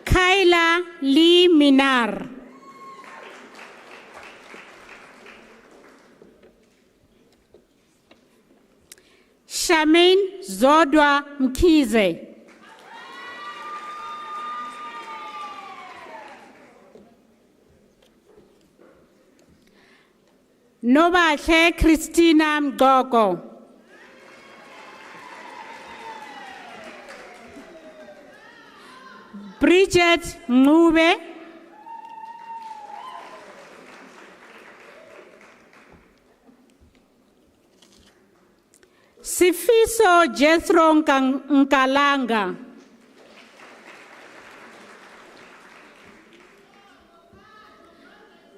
Kaila Lee Minar. Shamin Zodwa Mkize. Nobahle Christina Mgoko. Bridget Ngube. Sifiso Jethro Nkalanga.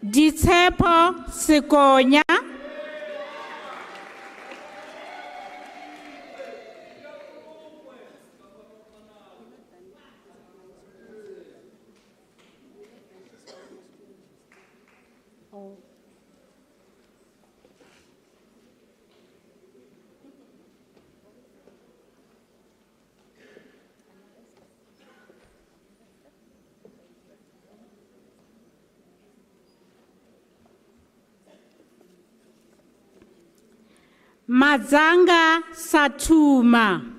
Ditepo Sikonya. Mazanga Satuma.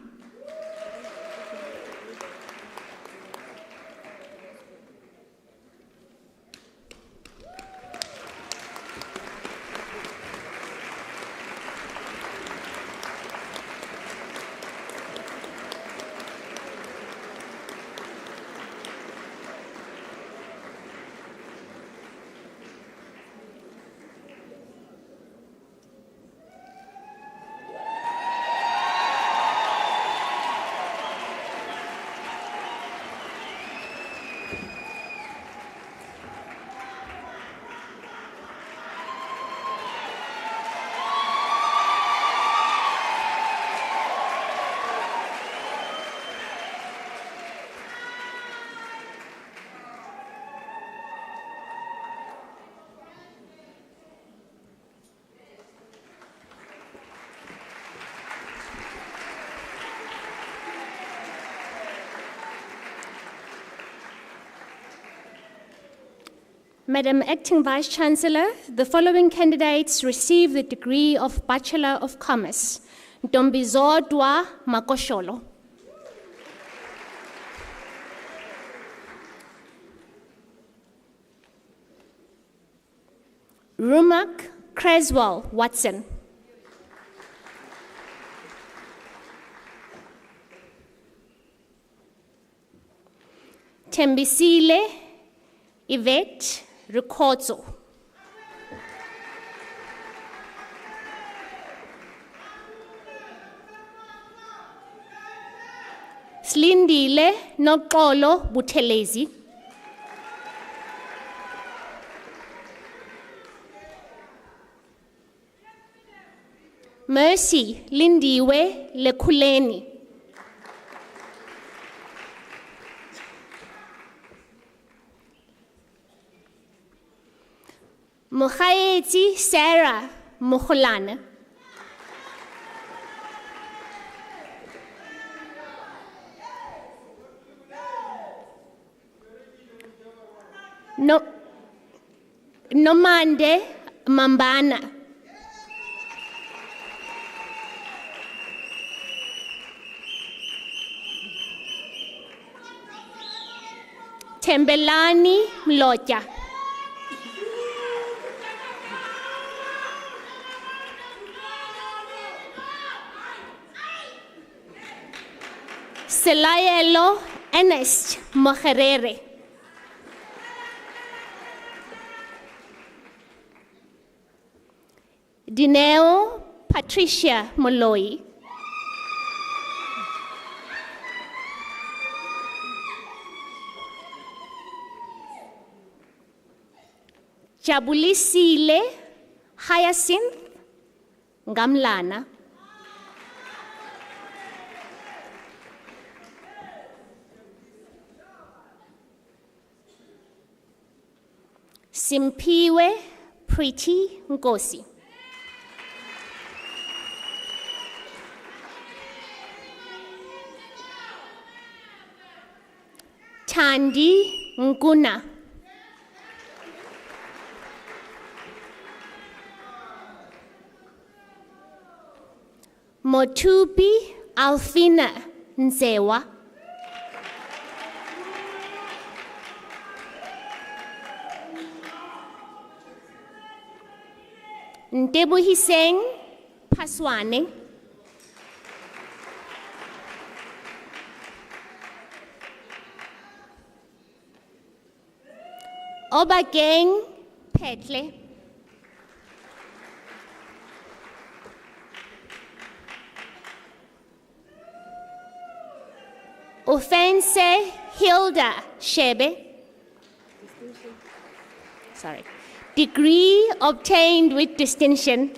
Madam Acting Vice-Chancellor, the following candidates receive the degree of Bachelor of Commerce. Ntombizodwa Makosholo. Rumak Creswell Watson. Tembisile Yvette Ricotso. Slindile Noxolo Buthelezi. Mercy Lindiwe Lekuleni. Mokhaeti Sarah Mokholane. Nomande Mambana. Tembelani Mlotya. Selayelo Ernest Moherere. Dineo Patricia Moloi. Jabulisile Hyacinth Ngamlana. Simpiwe Pretty Ngosi. Tandi Nguna. Motupi Alfina Nzewa. Ntebuhiseng Paswane. Obageng Petle. Offense Hilda Shebe. Sorry. Degree obtained with distinction.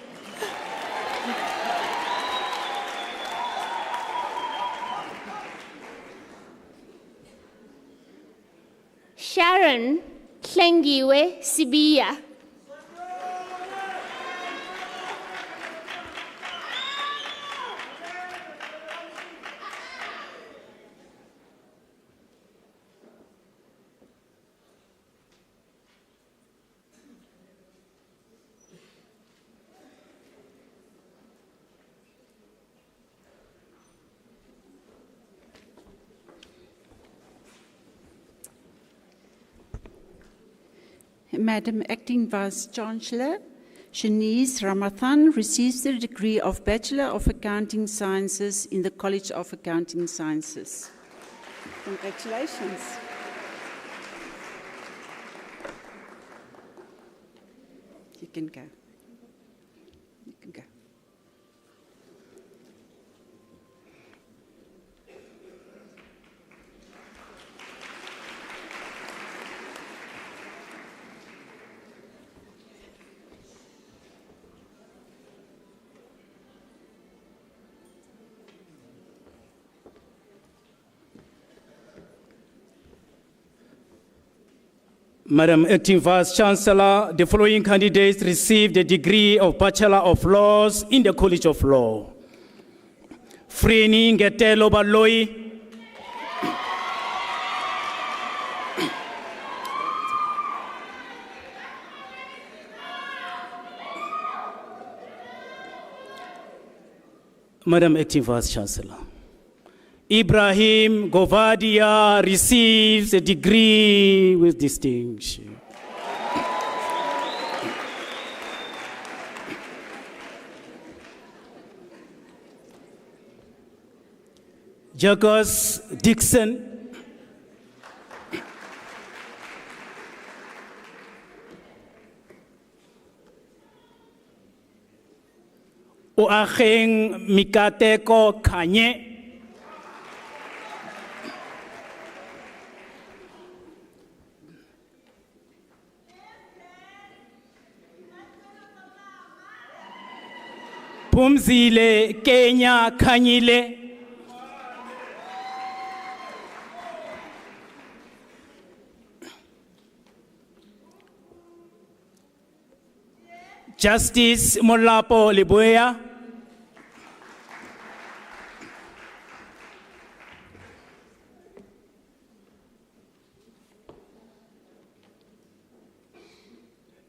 Sharon Klengiwe Sibia. Madam Acting Vice Chancellor, Shanice Ramathan receives the degree of Bachelor of Accounting Sciences in the College of Accounting Sciences. Congratulations. You can go. You can go. Madam Acting Vice Chancellor, the following candidates received the degree of Bachelor of Laws in the College of Law. Freni Ngetelo Baloi. Madam Acting Vice Chancellor, Ibrahim Govadia receives a degree with distinction. Jagos Dixon. Oacheng Mikateko Kanye. Pumzile Kenya Kanyile. Justice Molapo Liboya.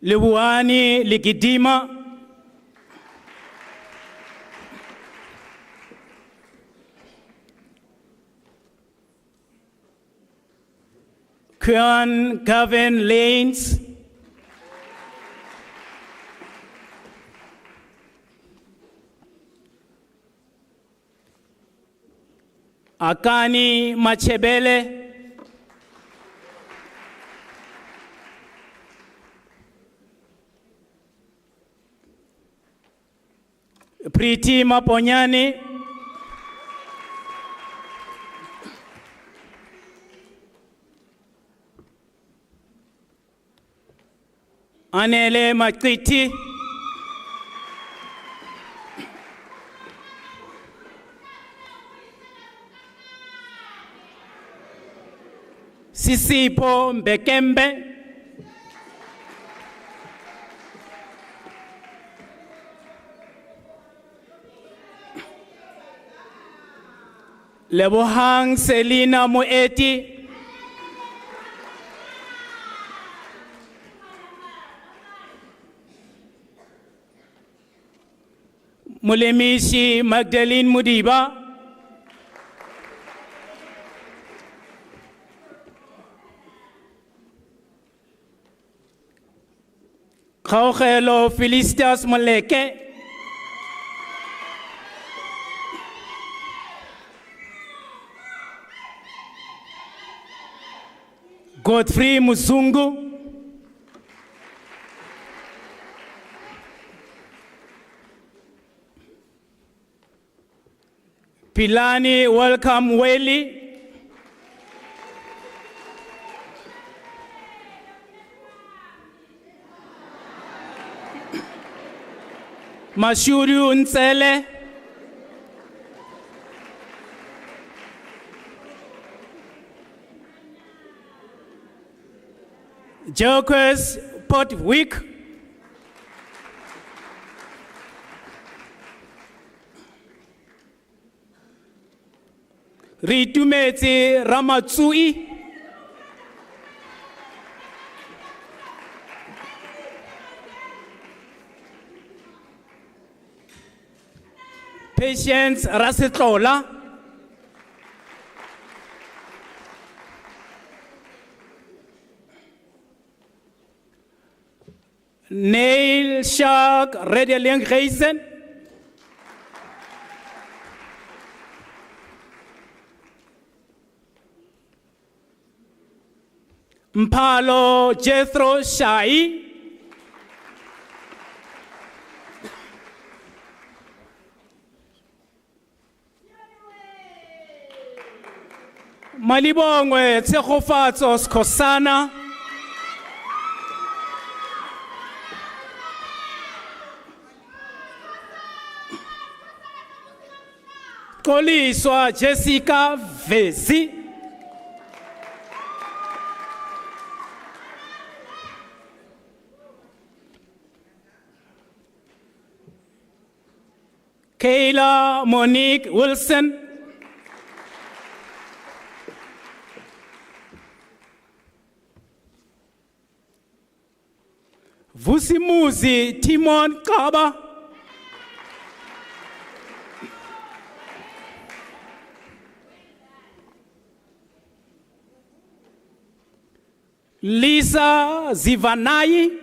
Lebuani Ligidima. Kwan Gavin Lanes. Akani Machebele. Pretty Maponyane, Anele Makriti, Sisipo Mbekembe, Lebohang Selina Moeti, Mulemishi Magdalene Mudiba, Kaukelo Philistas Maleke, Godfrey Musungu, Pilani Welcome Weli, Mashuru Nsele, Jokers Potwick, Ritumetse Ramatsui, Patience Rasetlola, Neil Shark Redelian Geisen, Mpalo Jethro Shai, Malibongwe Tsegofatso Skosana, Koliswa Jessica Vezi, Kayla Monique Wilson, Vusimuzi Timon Kaba, Lisa Zivanai,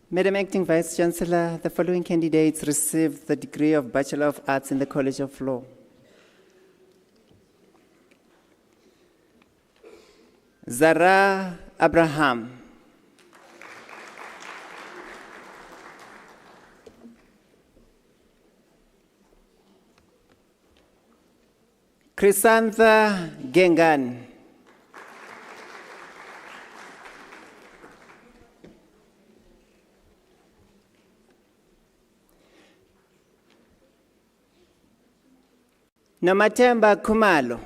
Madam Acting Vice Chancellor, the following candidates received the degree of Bachelor of Arts in the College of Law. Zara Abraham. Chrysantha Gengan. Nomathemba Khumalo.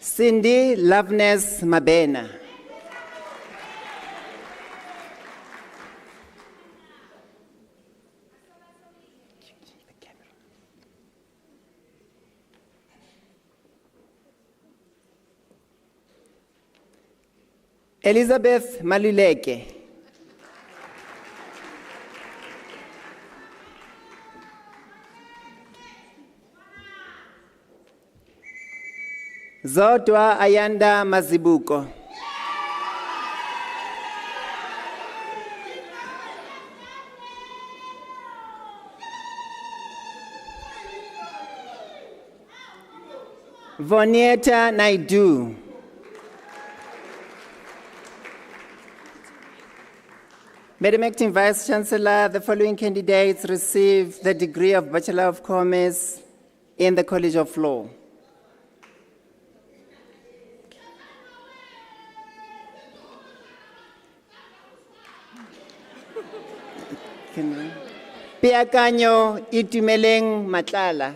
Cindy Loveness Mabena. Elizabeth Maluleke. Zodwa Ayanda Mazibuko. Vonieta Naidu. Madam Acting Vice Chancellor, the following candidates receive the degree of Bachelor of Commerce in the College of Law. Piakanyo Itumeleng Matlala.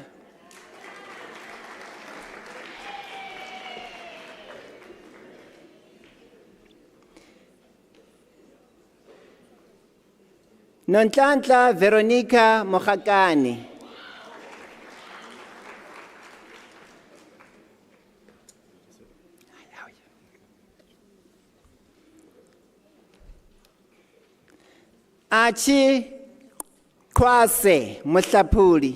Nontlantla Veronica Mohakani. Achi Kwase Mutlapuli.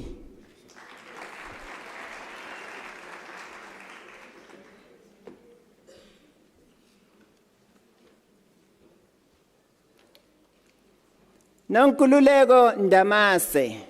Nonkululeko Ndamase.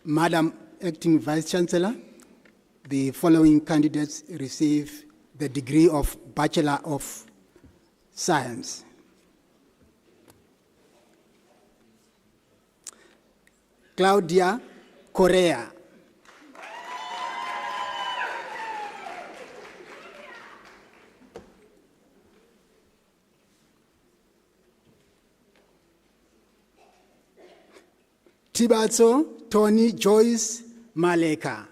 Madam Acting Vice Chancellor, the following candidates receive the degree of Bachelor of Science. Claudia Correa. Tibatso Tony Joyce Maleka.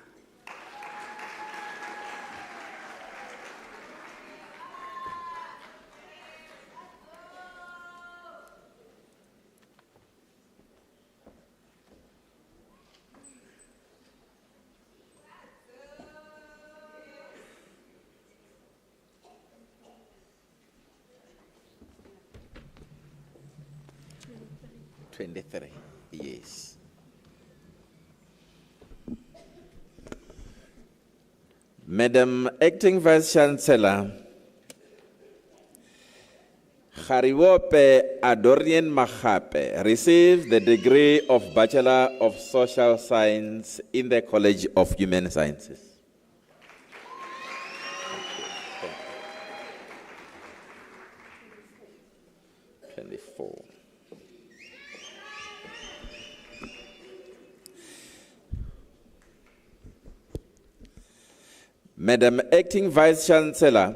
Yes. Madam Acting Vice Chancellor, Hariwope Adorian Mahape received the degree of Bachelor of Social Science in the College of Human Sciences. Madam Acting Vice Chancellor,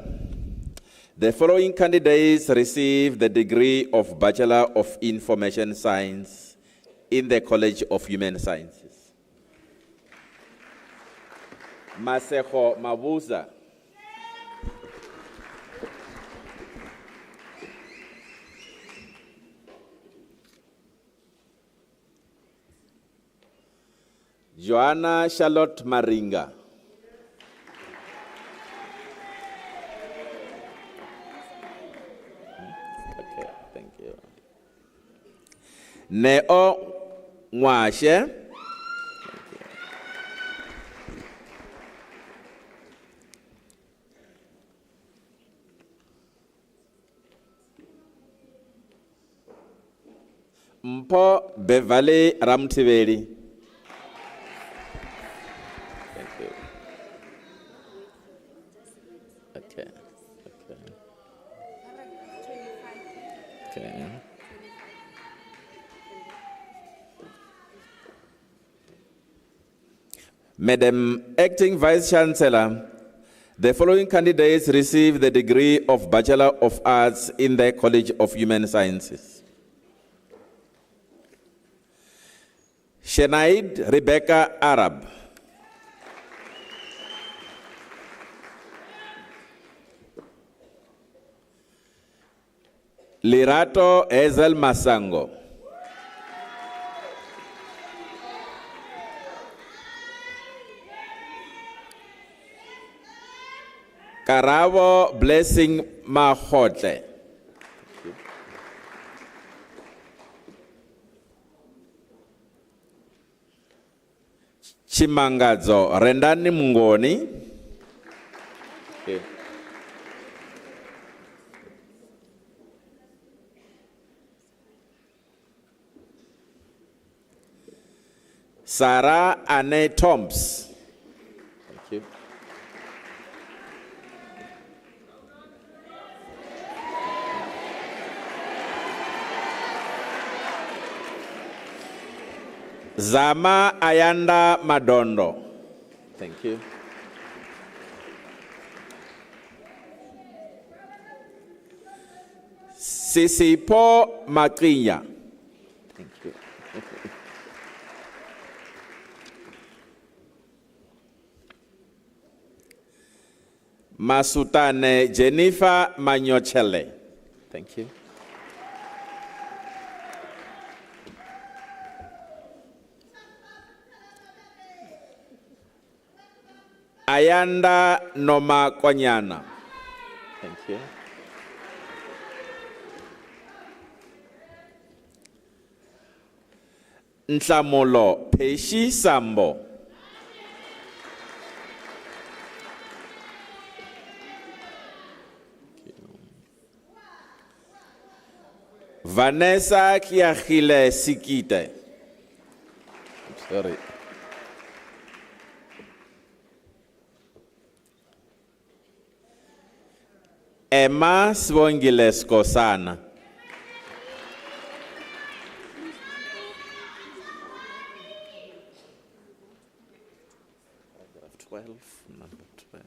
the following candidates receive the degree of Bachelor of Information Science in the College of Human Sciences. Maseho Mabuza. Joanna Charlotte Maringa. Neo Mwashe. Mpo Beverly Ramtiveli. Thank you. Okay. Okay. Madam Acting Vice Chancellor, the following candidates receive the degree of Bachelor of Arts in the College of Human Sciences. Shenaid Rebecca Arab. Lirato Ezel Masango. Karabo Blessing Mahotle. Chimangazo Rendani Mungoni. Okay. Sarah Anne Toms. Thank you. Zama Ayanda Madondo. Thank you. Sisipo Matrinya. Thank you. Masutane Jennifer Manyochele. Thank you. Ayanda Noma Kwanyana. Thank you. Nhlamulo Peshi Sambo. Vanessa Kiachile Sikite. I'm sorry. Emma Swongiles Kosana. Paragraph 12, number 12.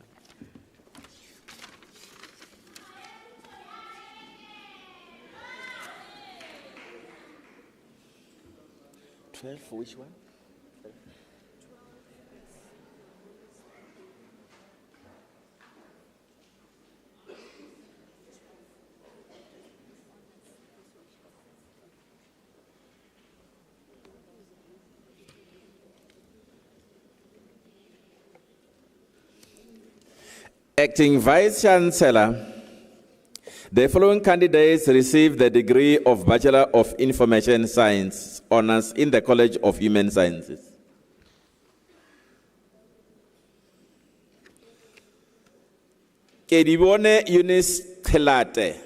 12, which one? Acting Vice-Chancellor, the following candidates received the degree of Bachelor of Information Science Honours in the College of Human Sciences. Kedibone Eunice Telate.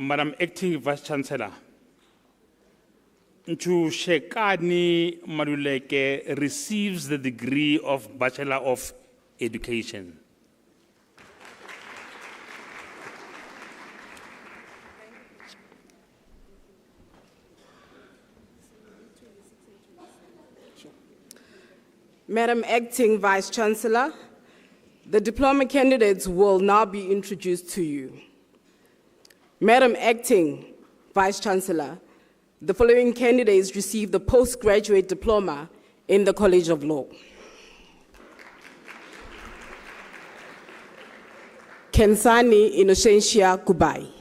Madam Acting Vice-Chancellor, Nchushekani Maduleke receives the degree of Bachelor of Education. Madam Acting Vice-Chancellor, the diploma candidates will now be introduced to you. Madam Acting Vice-Chancellor, the following candidates received the postgraduate diploma in the College of Law. Kensani Innocentia Kubai.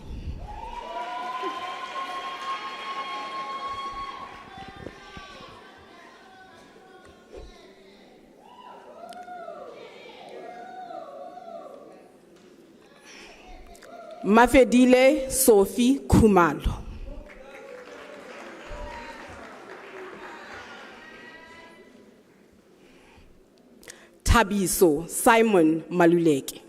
Mafedile Sophie Kumalo. Thabiso Simon Maluleke.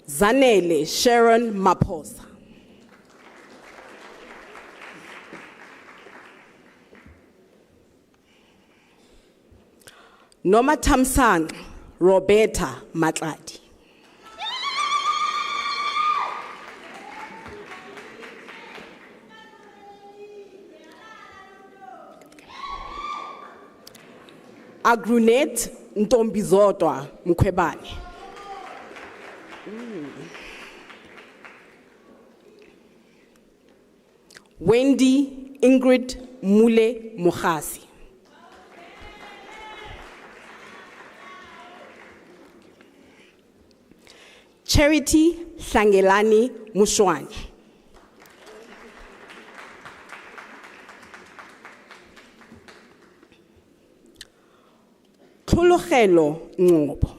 Zanele Sharon Maposa. Noma Tamsang Roberta Matladi. Agrunet Ntombizodwa Mkwebane. Wendy Ingrid Mule Mohasi. Charity Shangelani Mushwani. Tlhologelo Ncobo.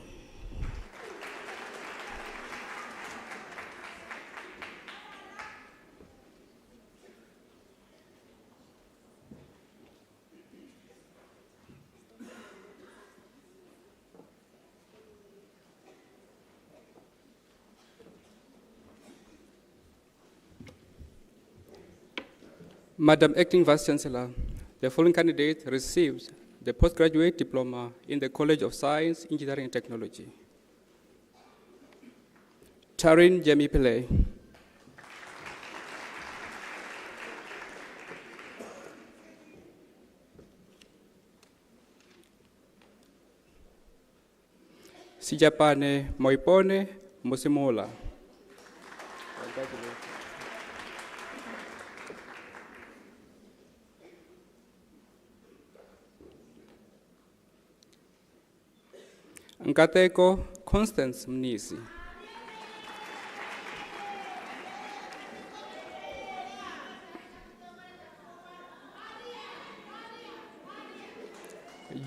Madam Acting Vice-Chancellor, the following candidate receives the postgraduate diploma in the College of Science, Engineering and Technology. Tarin Jemi Pillay. Sijapane Moipone Musimola. Nkateko Constance Mnisi.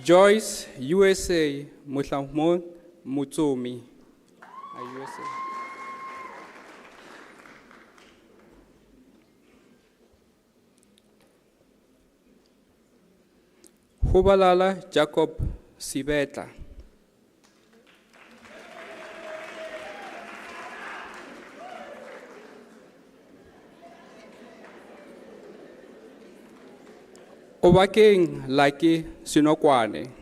Joyce USA Mutlamo Mutsomi. USA. Hubalala Jacob Sibeta. Obakeng Laki Sinokwane.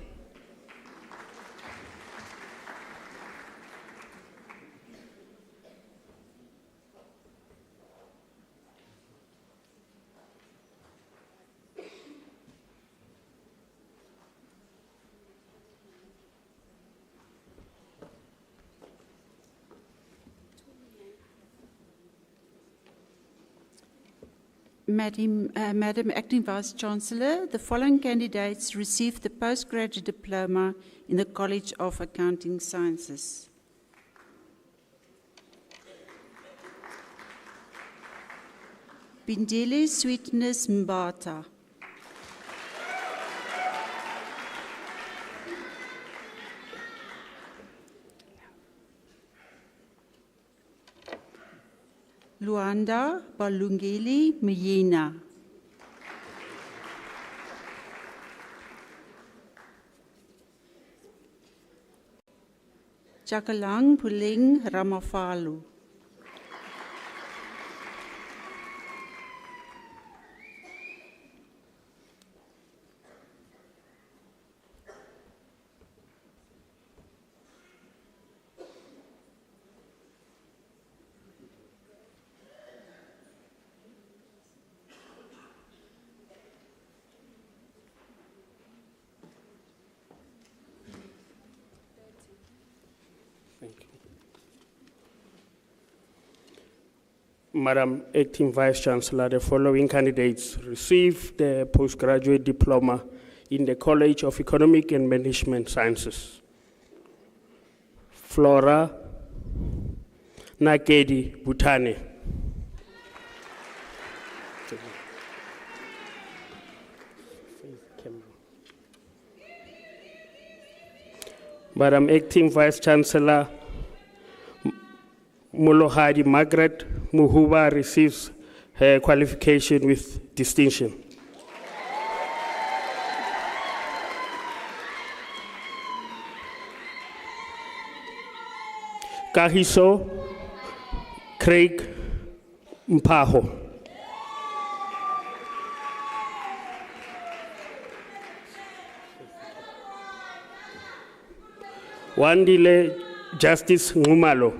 Madam Acting Vice-Chancellor, the following candidates received the postgraduate diploma in the College of Accounting Sciences. Bindele Sweetness Mbata. Luanda Balungeli Myena. Chakalang Puling Ramafalu. Madam Acting Vice-Chancellor, the following candidates received the postgraduate diploma in the College of Economic and Management Sciences. Flora Nakedi Butane. Madam Acting Vice-Chancellor, Mulohadi Margaret Muhuba receives her qualification with distinction. Kahiso Craig Mpaho. Wandile Justice Ngumalo.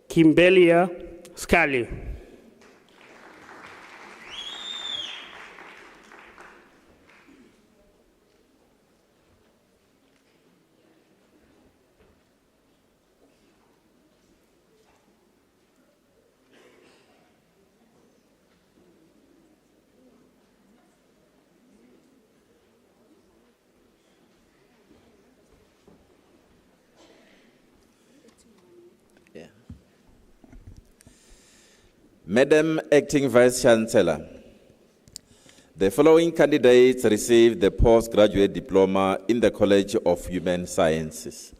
Kimbelia Scali. Madam Acting Vice Chancellor, the following candidates received the postgraduate diploma in the College of Human Sciences.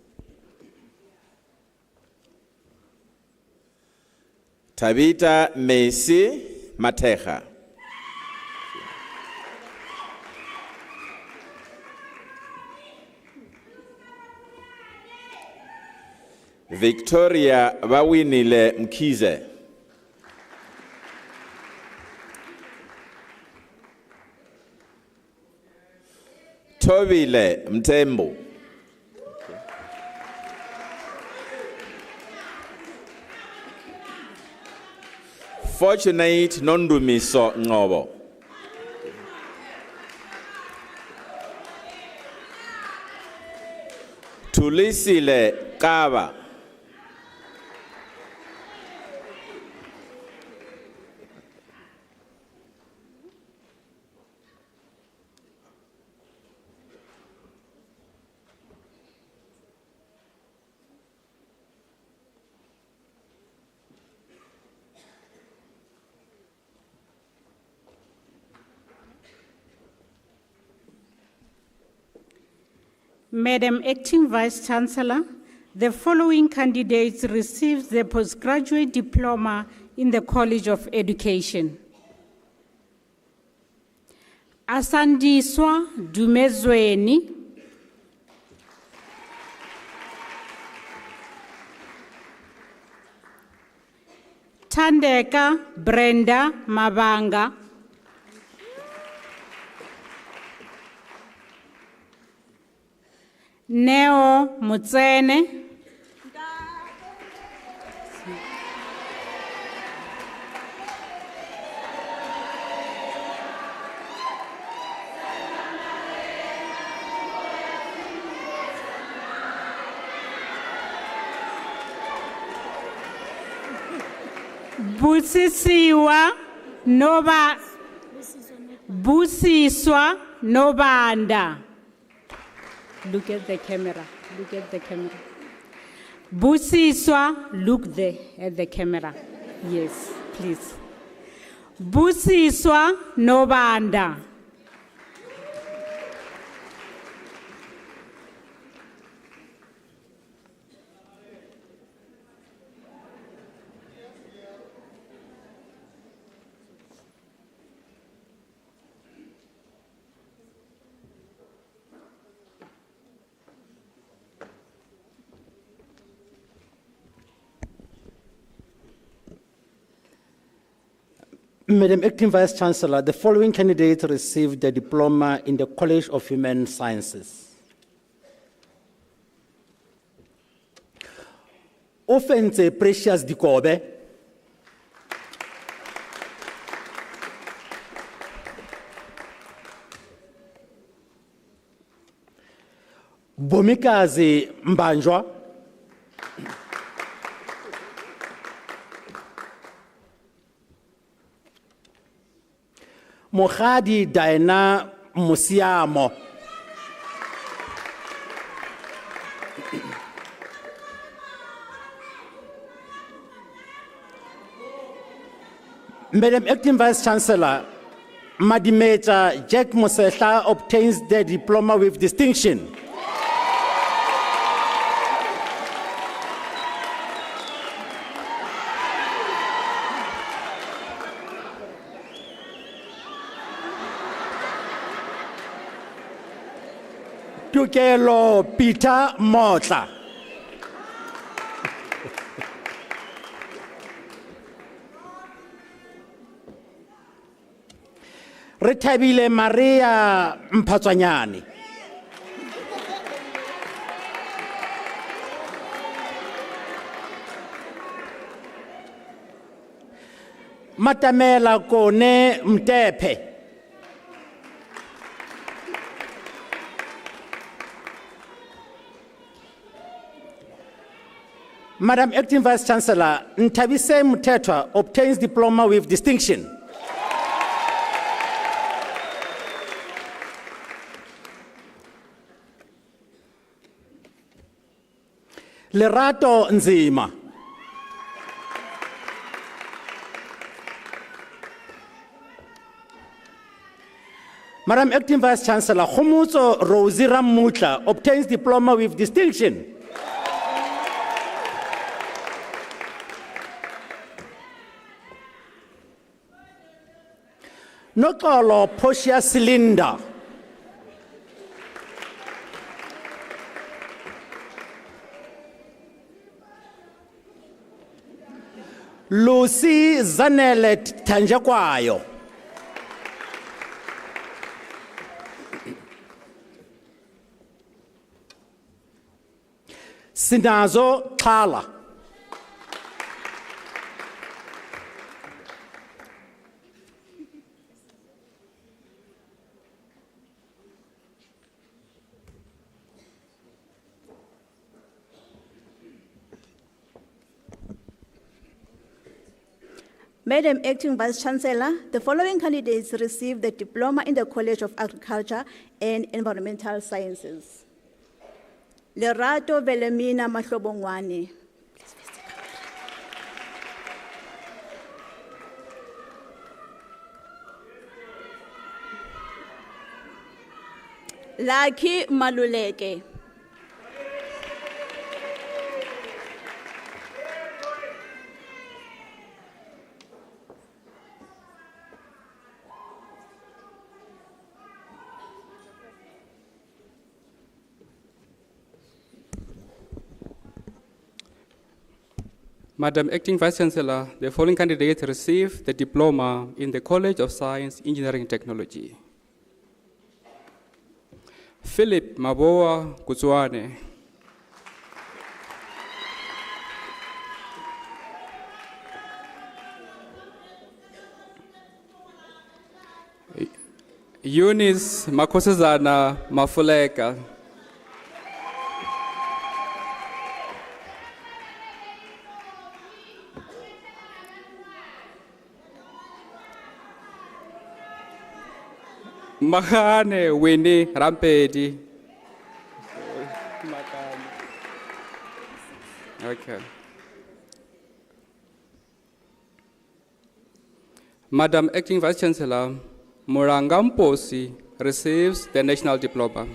Tabitha Messi Mateja. Victoria Bawinile Mkize. Tobile Mtembo. Fortunate Nondumiso Ngobo. Tulisile Kaba. Madam Acting Vice Chancellor, the following candidates received the postgraduate diploma in the College of Education. Asandiswa Dumezweni, Tandeka Brenda Mabanga, Neo Mutsene, Busiswa Nobanda. Look at the camera. Look at the camera. Busiswa, look there at the camera. Yes, please. Busiswa Nobanda. Madam Acting Vice Chancellor, the following candidates received the diploma in the College of Human Sciences. Offense Precious Dikobe. Bomikazi Mbanjwa. Mohadi Daina Musiamo. Madam Acting Vice Chancellor, Madimeja Jack Mosehla obtains the diploma with distinction. Tokelo Peter Motla. Rethabile Maria Mpatswanyane. Matamela Kone Mtepe. Madam Acting Vice Chancellor, Ntabise Mtetwa obtains diploma with distinction. Lerato Nzima. Madam Acting Vice Chancellor, Khomotso Rosie Ramutla obtains diploma with distinction. Nokolo Portia Cylinder. Lucy Zanelet Tanjakwayo. Sinazo Kala. Madam Acting Vice Chancellor, the following candidates received the diploma in the College of Agriculture and Environmental Sciences. Lerato Velemina Mahlobongwane. Lucky Maluleke. Madam Acting Vice Chancellor, the following candidates received the diploma in the College of Science, Engineering and Technology. Philip Maboa Kutswane. Eunice Makosazana Mafuleka. Mahane Winnie Rampedi. Okay. Madam Acting Vice Chancellor, Murangamposi receives the National Diploma.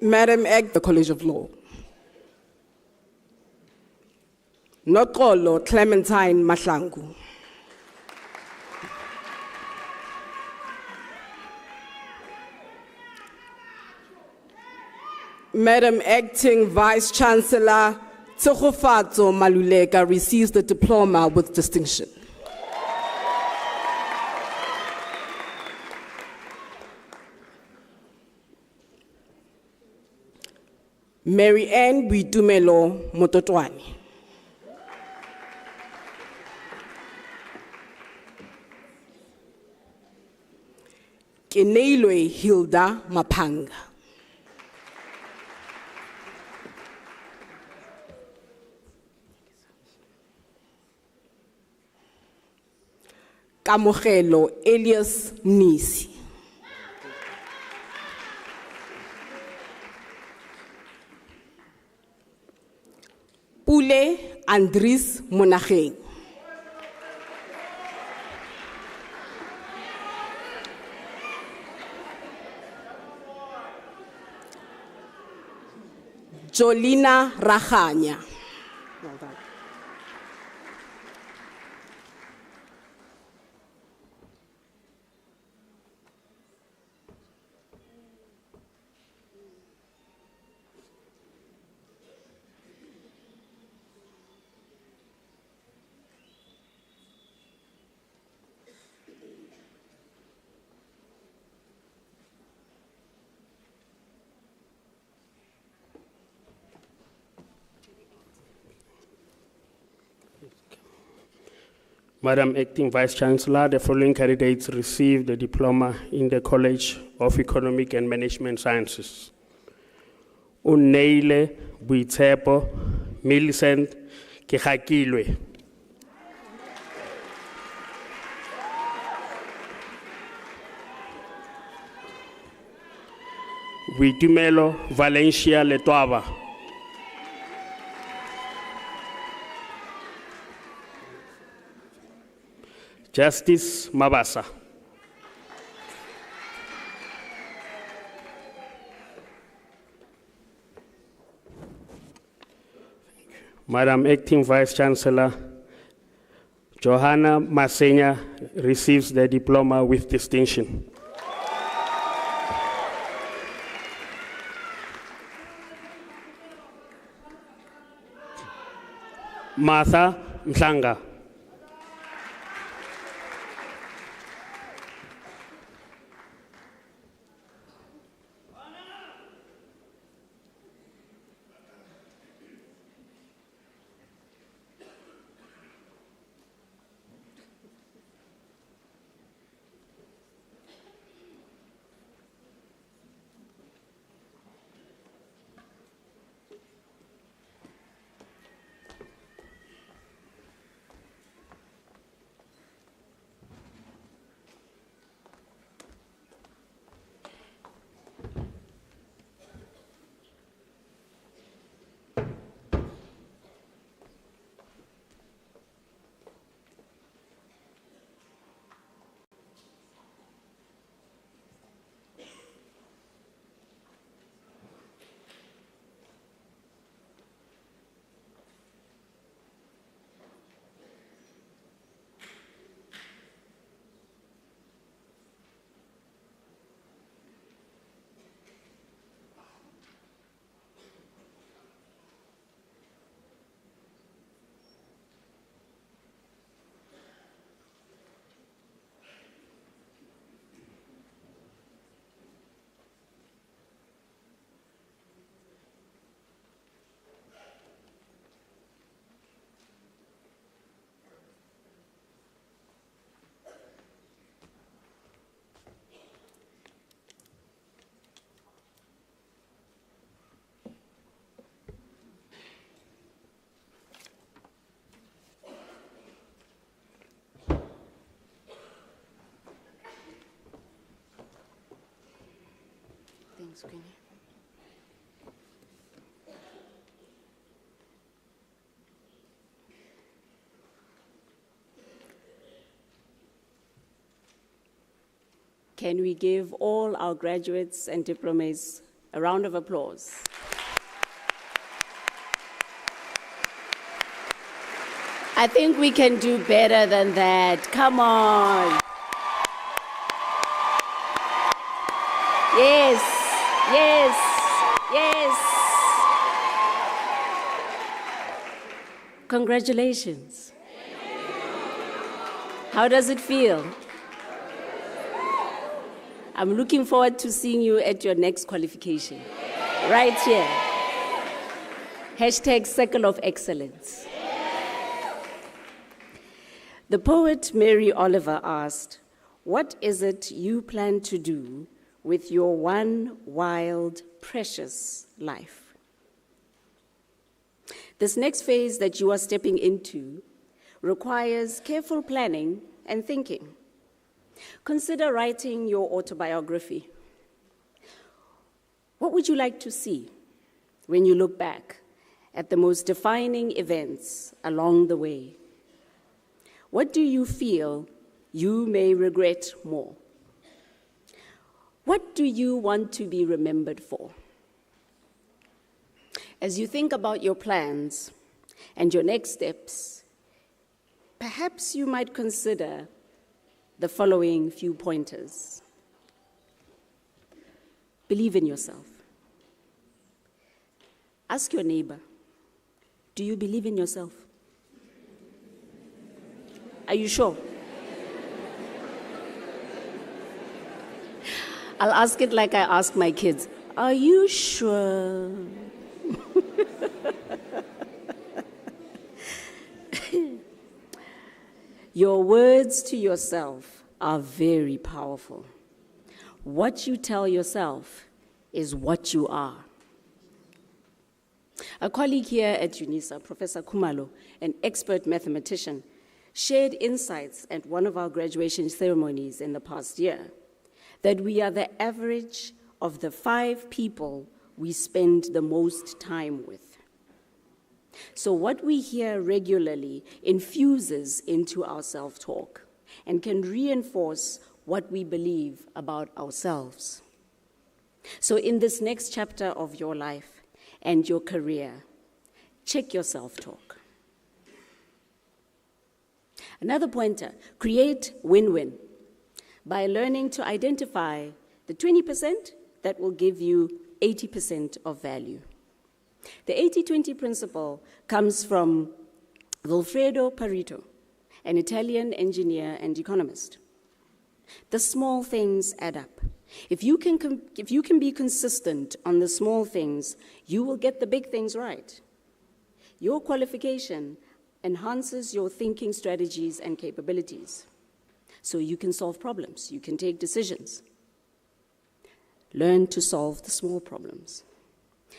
Madam Act, the College of Law. Nokolo Clementine Mahlangu. Madam Acting Vice Chancellor Tsogofatso Maluleka receives the diploma with distinction. Mary Ann Buitumelo Mototwani. Keneilwe Hilda Mapanga. Kamogelo Elias Mnisi. Pule Andries Monageng. Jolina Rachanya. Madam Acting Vice Chancellor, the following candidates received the diploma in the College of Economic and Management Sciences. Uneile Buitsepo Millicent Kihakilwe. Buitumelo Valencia Letoaba. Justice Mabasa. Madam Acting Vice Chancellor, Johanna Masenya receives the diploma with distinction. Martha Mhlanga. Thanks, Queenie. Can we give all our graduates and diplomates a round of applause? I think we can do better than that. Come on. Yes, yes, yes. Congratulations. How does it feel? I'm looking forward to seeing you at your next qualification. Right here. Hashtag Circle of Excellence. The poet Mary Oliver asked, "What is it you plan to do with your one wild, precious life?" This next phase that you are stepping into requires careful planning and thinking. Consider writing your autobiography. What would you like to see when you look back at the most defining events along the way. What do you feel you may regret more? What do you want to be remembered for? As you think about your plans and your next steps, perhaps you might consider the following few pointers. Believe in yourself. Ask your neighbor, do you believe in yourself? Are you sure? I'll ask it like I ask my kids. Are you sure? Your words to yourself are very powerful. What you tell yourself is what you are. A colleague here at UNISA, Professor Kumalo, an expert mathematician, shared insights at one of our graduation ceremonies in the past year that we are the average of the 5 people we spend the most time with. So what we hear regularly infuses into our self-talk and can reinforce what we believe about ourselves. So in this next chapter of your life and your career, check your self-talk. Another pointer, create win-win by learning to identify the 20% that will give you 80% of value. The 80-20 principle comes from Vilfredo Pareto, an Italian engineer and economist. The small things add up. If you can be consistent on the small things, you will get the big things right. Your qualification enhances your thinking strategies and capabilities. So you can solve problems, you can take decisions. Learn to solve the small problems.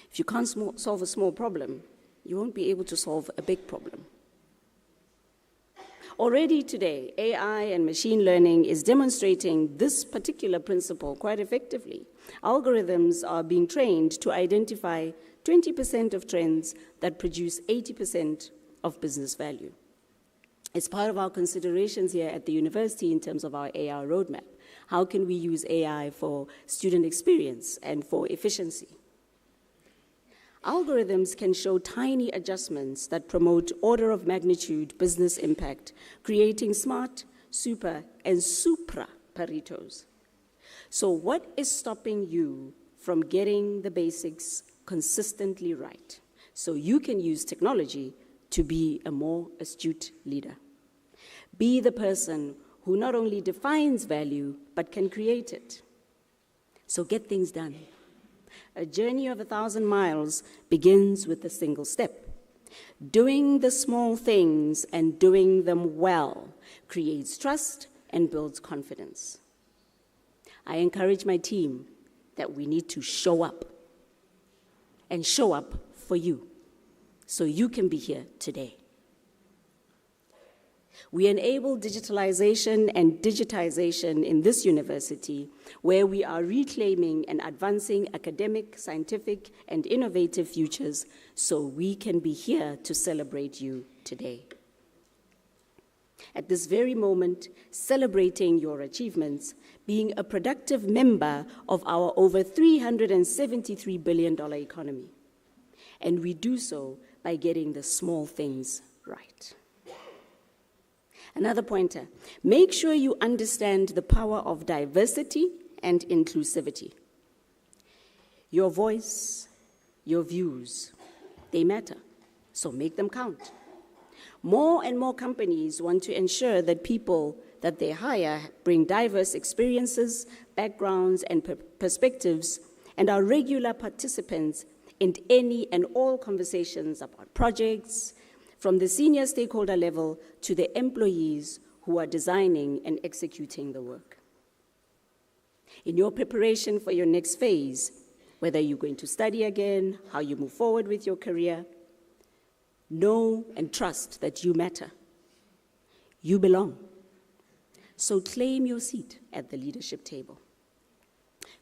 If you can't solve a small problem, you won't be able to solve a big problem. Already today, AI and machine learning is demonstrating this particular principle quite effectively. Algorithms are being trained to identify 20% of trends that produce 80% of business value. As part of our considerations here at the university in terms of our AI roadmap, how can we use AI for student experience and for efficiency? Algorithms can show tiny adjustments that promote order of magnitude business impact, creating smart, super, and supra Paretos. So what is stopping you from getting the basics consistently right so you can use technology to be a more astute leader? Be the person who not only defines value, but can create it. So get things done. A journey of 1,000 miles begins with a single step. Doing the small things and doing them well creates trust and builds confidence. I encourage my team that we need to show up and show up for you so you can be here today. We enable digitalization and digitization in this university, where we are reclaiming and advancing academic, scientific, and innovative futures so we can be here to celebrate you today. At this very moment, celebrating your achievements, being a productive member of our over $373 billion economy. And we do so by getting the small things right. Another pointer, make sure you understand the power of diversity and inclusivity. Your voice, your views, they matter, so make them count. More and more companies want to ensure that people that they hire bring diverse experiences, backgrounds, and perspectives, and are regular participants in any and all conversations about projects, from the senior stakeholder level to the employees who are designing and executing the work. In your preparation for your next phase, whether you're going to study again, how you move forward with your career, know and trust that you matter. You belong. So claim your seat at the leadership table.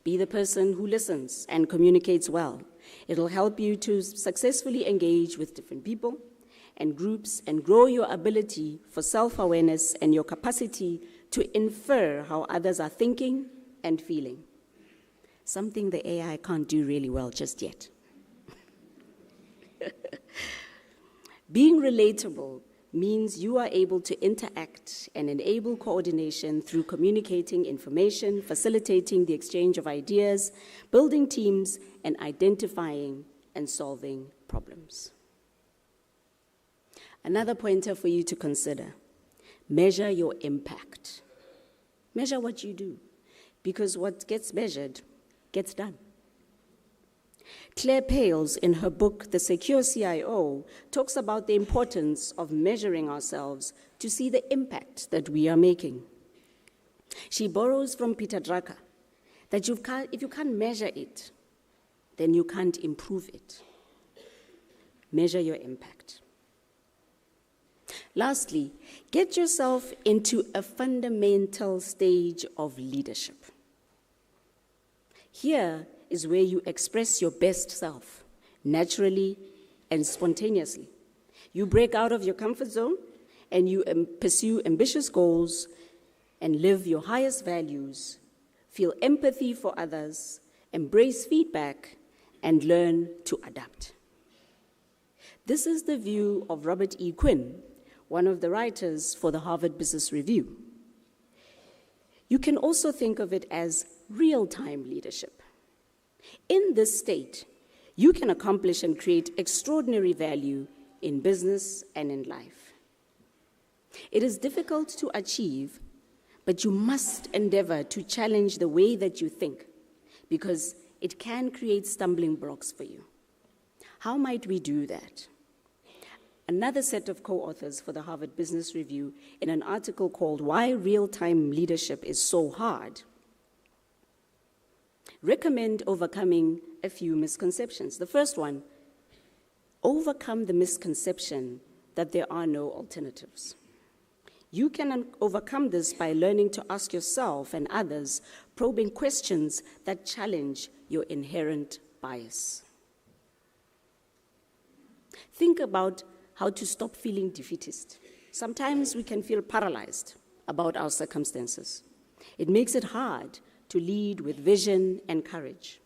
Be the person who listens and communicates well, It'll help you to successfully engage with different people and groups and grow your ability for self-awareness and your capacity to infer how others are thinking and feeling. Something the AI can't do really well just yet. Being relatable means you are able to interact and enable coordination through communicating information, facilitating the exchange of ideas, building teams, and identifying and solving problems. Another pointer for you to consider: measure your impact. Measure what you do, because what gets measured gets done. Claire Pales, in her book, The Secure CIO, talks about the importance of measuring ourselves to see the impact that we are making. She borrows from Peter Drucker that if you can't measure it, then you can't improve it. Measure your impact. Lastly, get yourself into a fundamental stage of leadership. Here is where you express your best self, naturally and spontaneously. You break out of your comfort zone and you pursue ambitious goals and live your highest values, feel empathy for others, embrace feedback, and learn to adapt. This is the view of Robert E. Quinn, one of the writers for the Harvard Business Review. You can also think of it as real-time leadership. In this state, you can accomplish and create extraordinary value in business and in life. It is difficult to achieve, but you must endeavor to challenge the way that you think, because it can create stumbling blocks for you. How might we do that? Another set of co-authors for the Harvard Business Review, in an article called "Why Real-Time Leadership is So Hard," recommend overcoming a few misconceptions. The first one: overcome the misconception that there are no alternatives. You can overcome this by learning to ask yourself and others probing questions that challenge your inherent bias. Think about how to stop feeling defeatist. Sometimes we can feel paralyzed about our circumstances. It makes it hard to lead with vision and courage.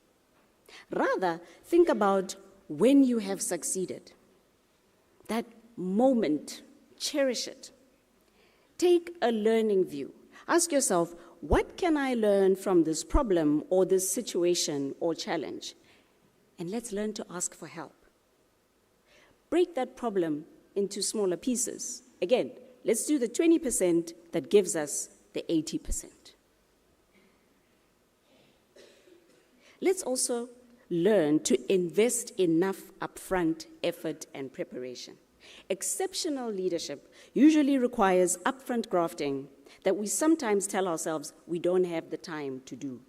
Rather, think about when you have succeeded. That moment, cherish it. Take a learning view. Ask yourself, what can I learn from this problem or this situation or challenge? And let's learn to ask for help. Break that problem into smaller pieces. Again, let's do the 20% that gives us the 80%. Let's also learn to invest enough upfront effort and preparation. Exceptional leadership usually requires upfront grafting that we sometimes tell ourselves we don't have the time to do.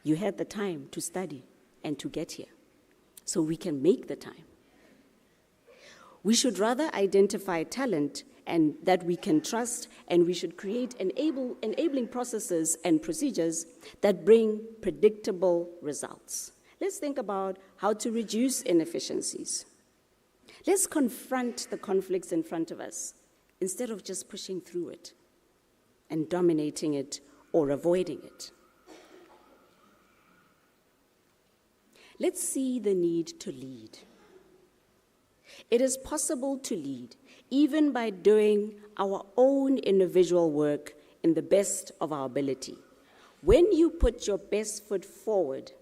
You had the time to study and to get here, so we can make the time. We should rather identify talent and that we can trust, and we should create enabling processes and procedures that bring predictable results. Let's think about how to reduce inefficiencies. Let's confront the conflicts in front of us instead of just pushing through it and dominating it or avoiding it. Let's see the need to lead. It is possible to lead even by doing our own individual work in the best of our ability. When you put your best foot forward,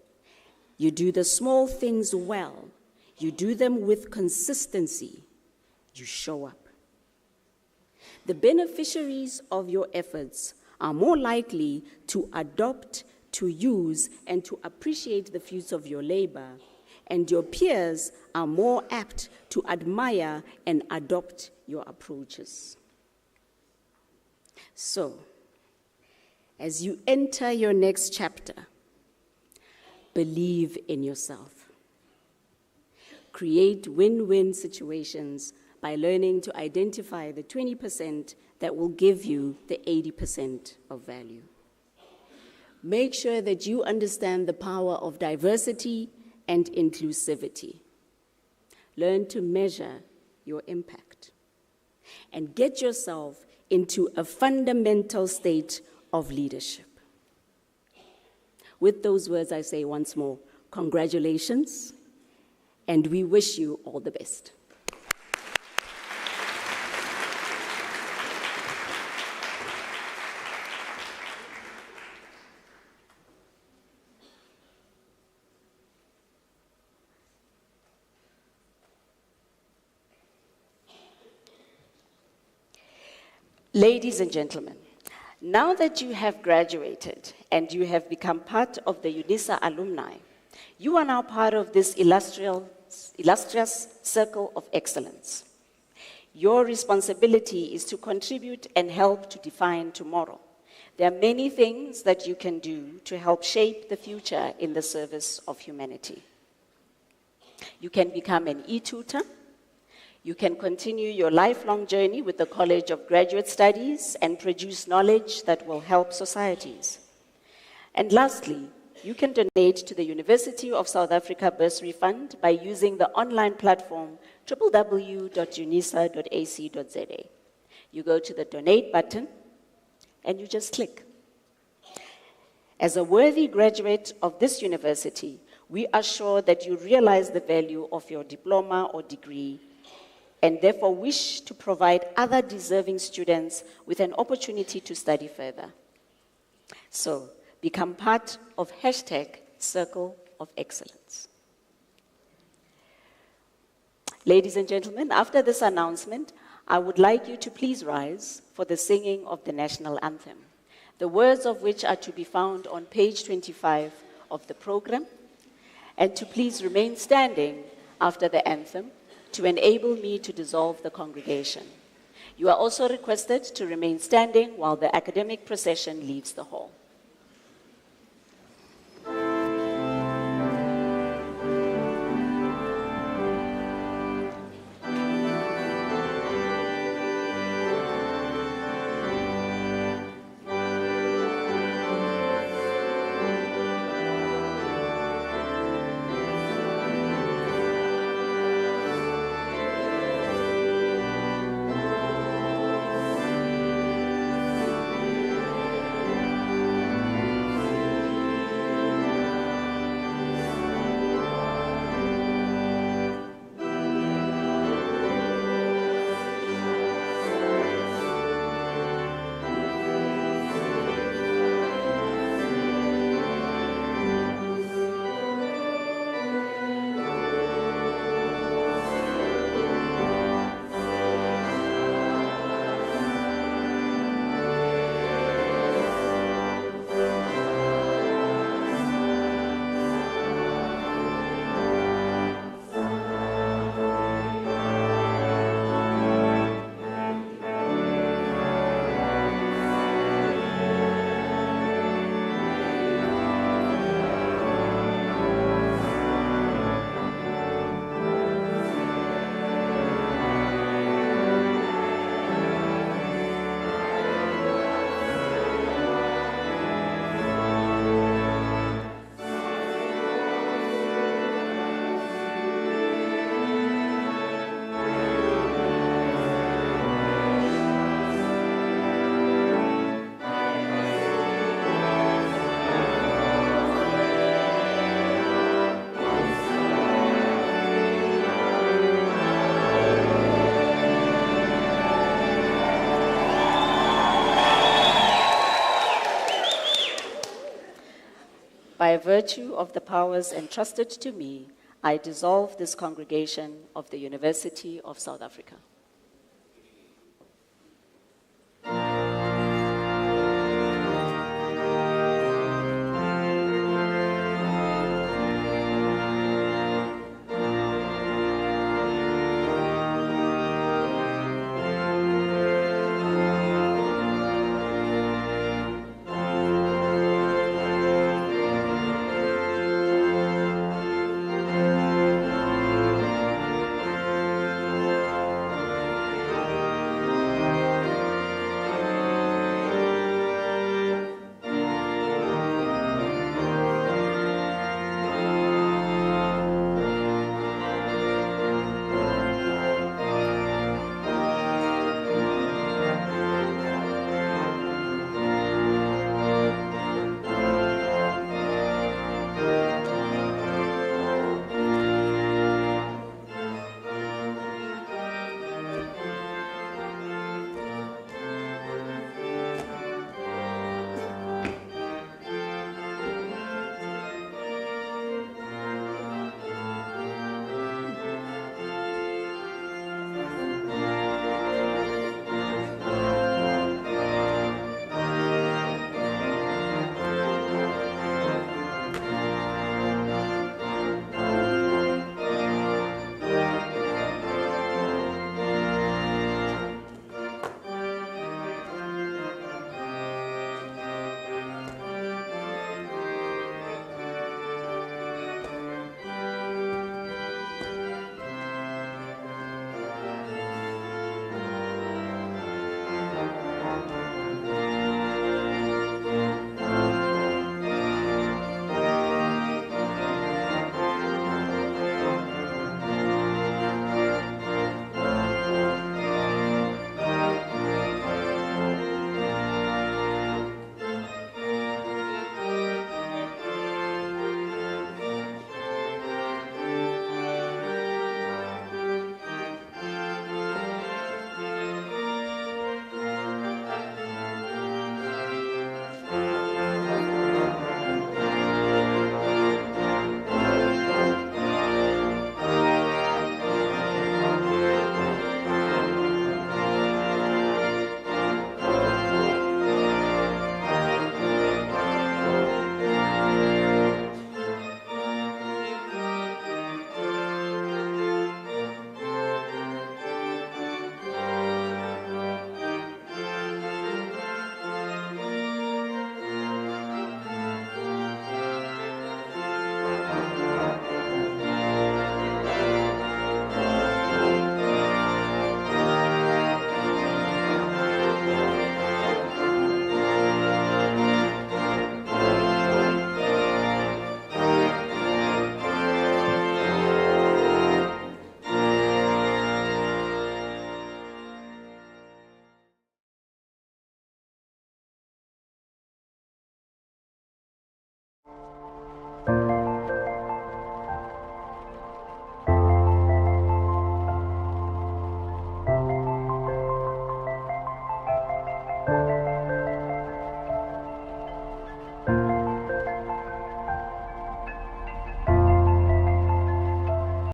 you do the small things well, you do them with consistency, you show up. The beneficiaries of your efforts are more likely to adopt, to use, and to appreciate the fruits of your labor, and your peers are more apt to admire and adopt your approaches. So, as you enter your next chapter, believe in yourself. Create win-win situations by learning to identify the 20% that will give you the 80% of value. Make sure that you understand the power of diversity and inclusivity. Learn to measure your impact. And get yourself into a fundamental state of leadership. With those words, I say once more, congratulations, and we wish you all the best. Ladies and gentlemen, now that you have graduated and you have become part of the UNISA alumni, you are now part of this illustrious circle of excellence. Your responsibility is to contribute and help to define tomorrow. There are many things that you can do to help shape the future in the service of humanity. You can become an e-tutor. You can continue your lifelong journey with the College of Graduate Studies and produce knowledge that will help societies. And lastly, you can donate to the University of South Africa Bursary Fund by using the online platform www.unisa.ac.za. You go to the donate button and you just click. As a worthy graduate of this university, we are sure that you realize the value of your diploma or degree and therefore wish to provide other deserving students with an opportunity to study further. So, become part of #Circle of Excellence. Ladies and gentlemen, after this announcement, I would like you to please rise for the singing of the national anthem, the words of which are to be found on page 25 of the program, and to please remain standing after the anthem to enable me to dissolve the congregation. You are also requested to remain standing while the academic procession leaves the hall. By virtue of the powers entrusted to me, I dissolve this congregation of the University of South Africa.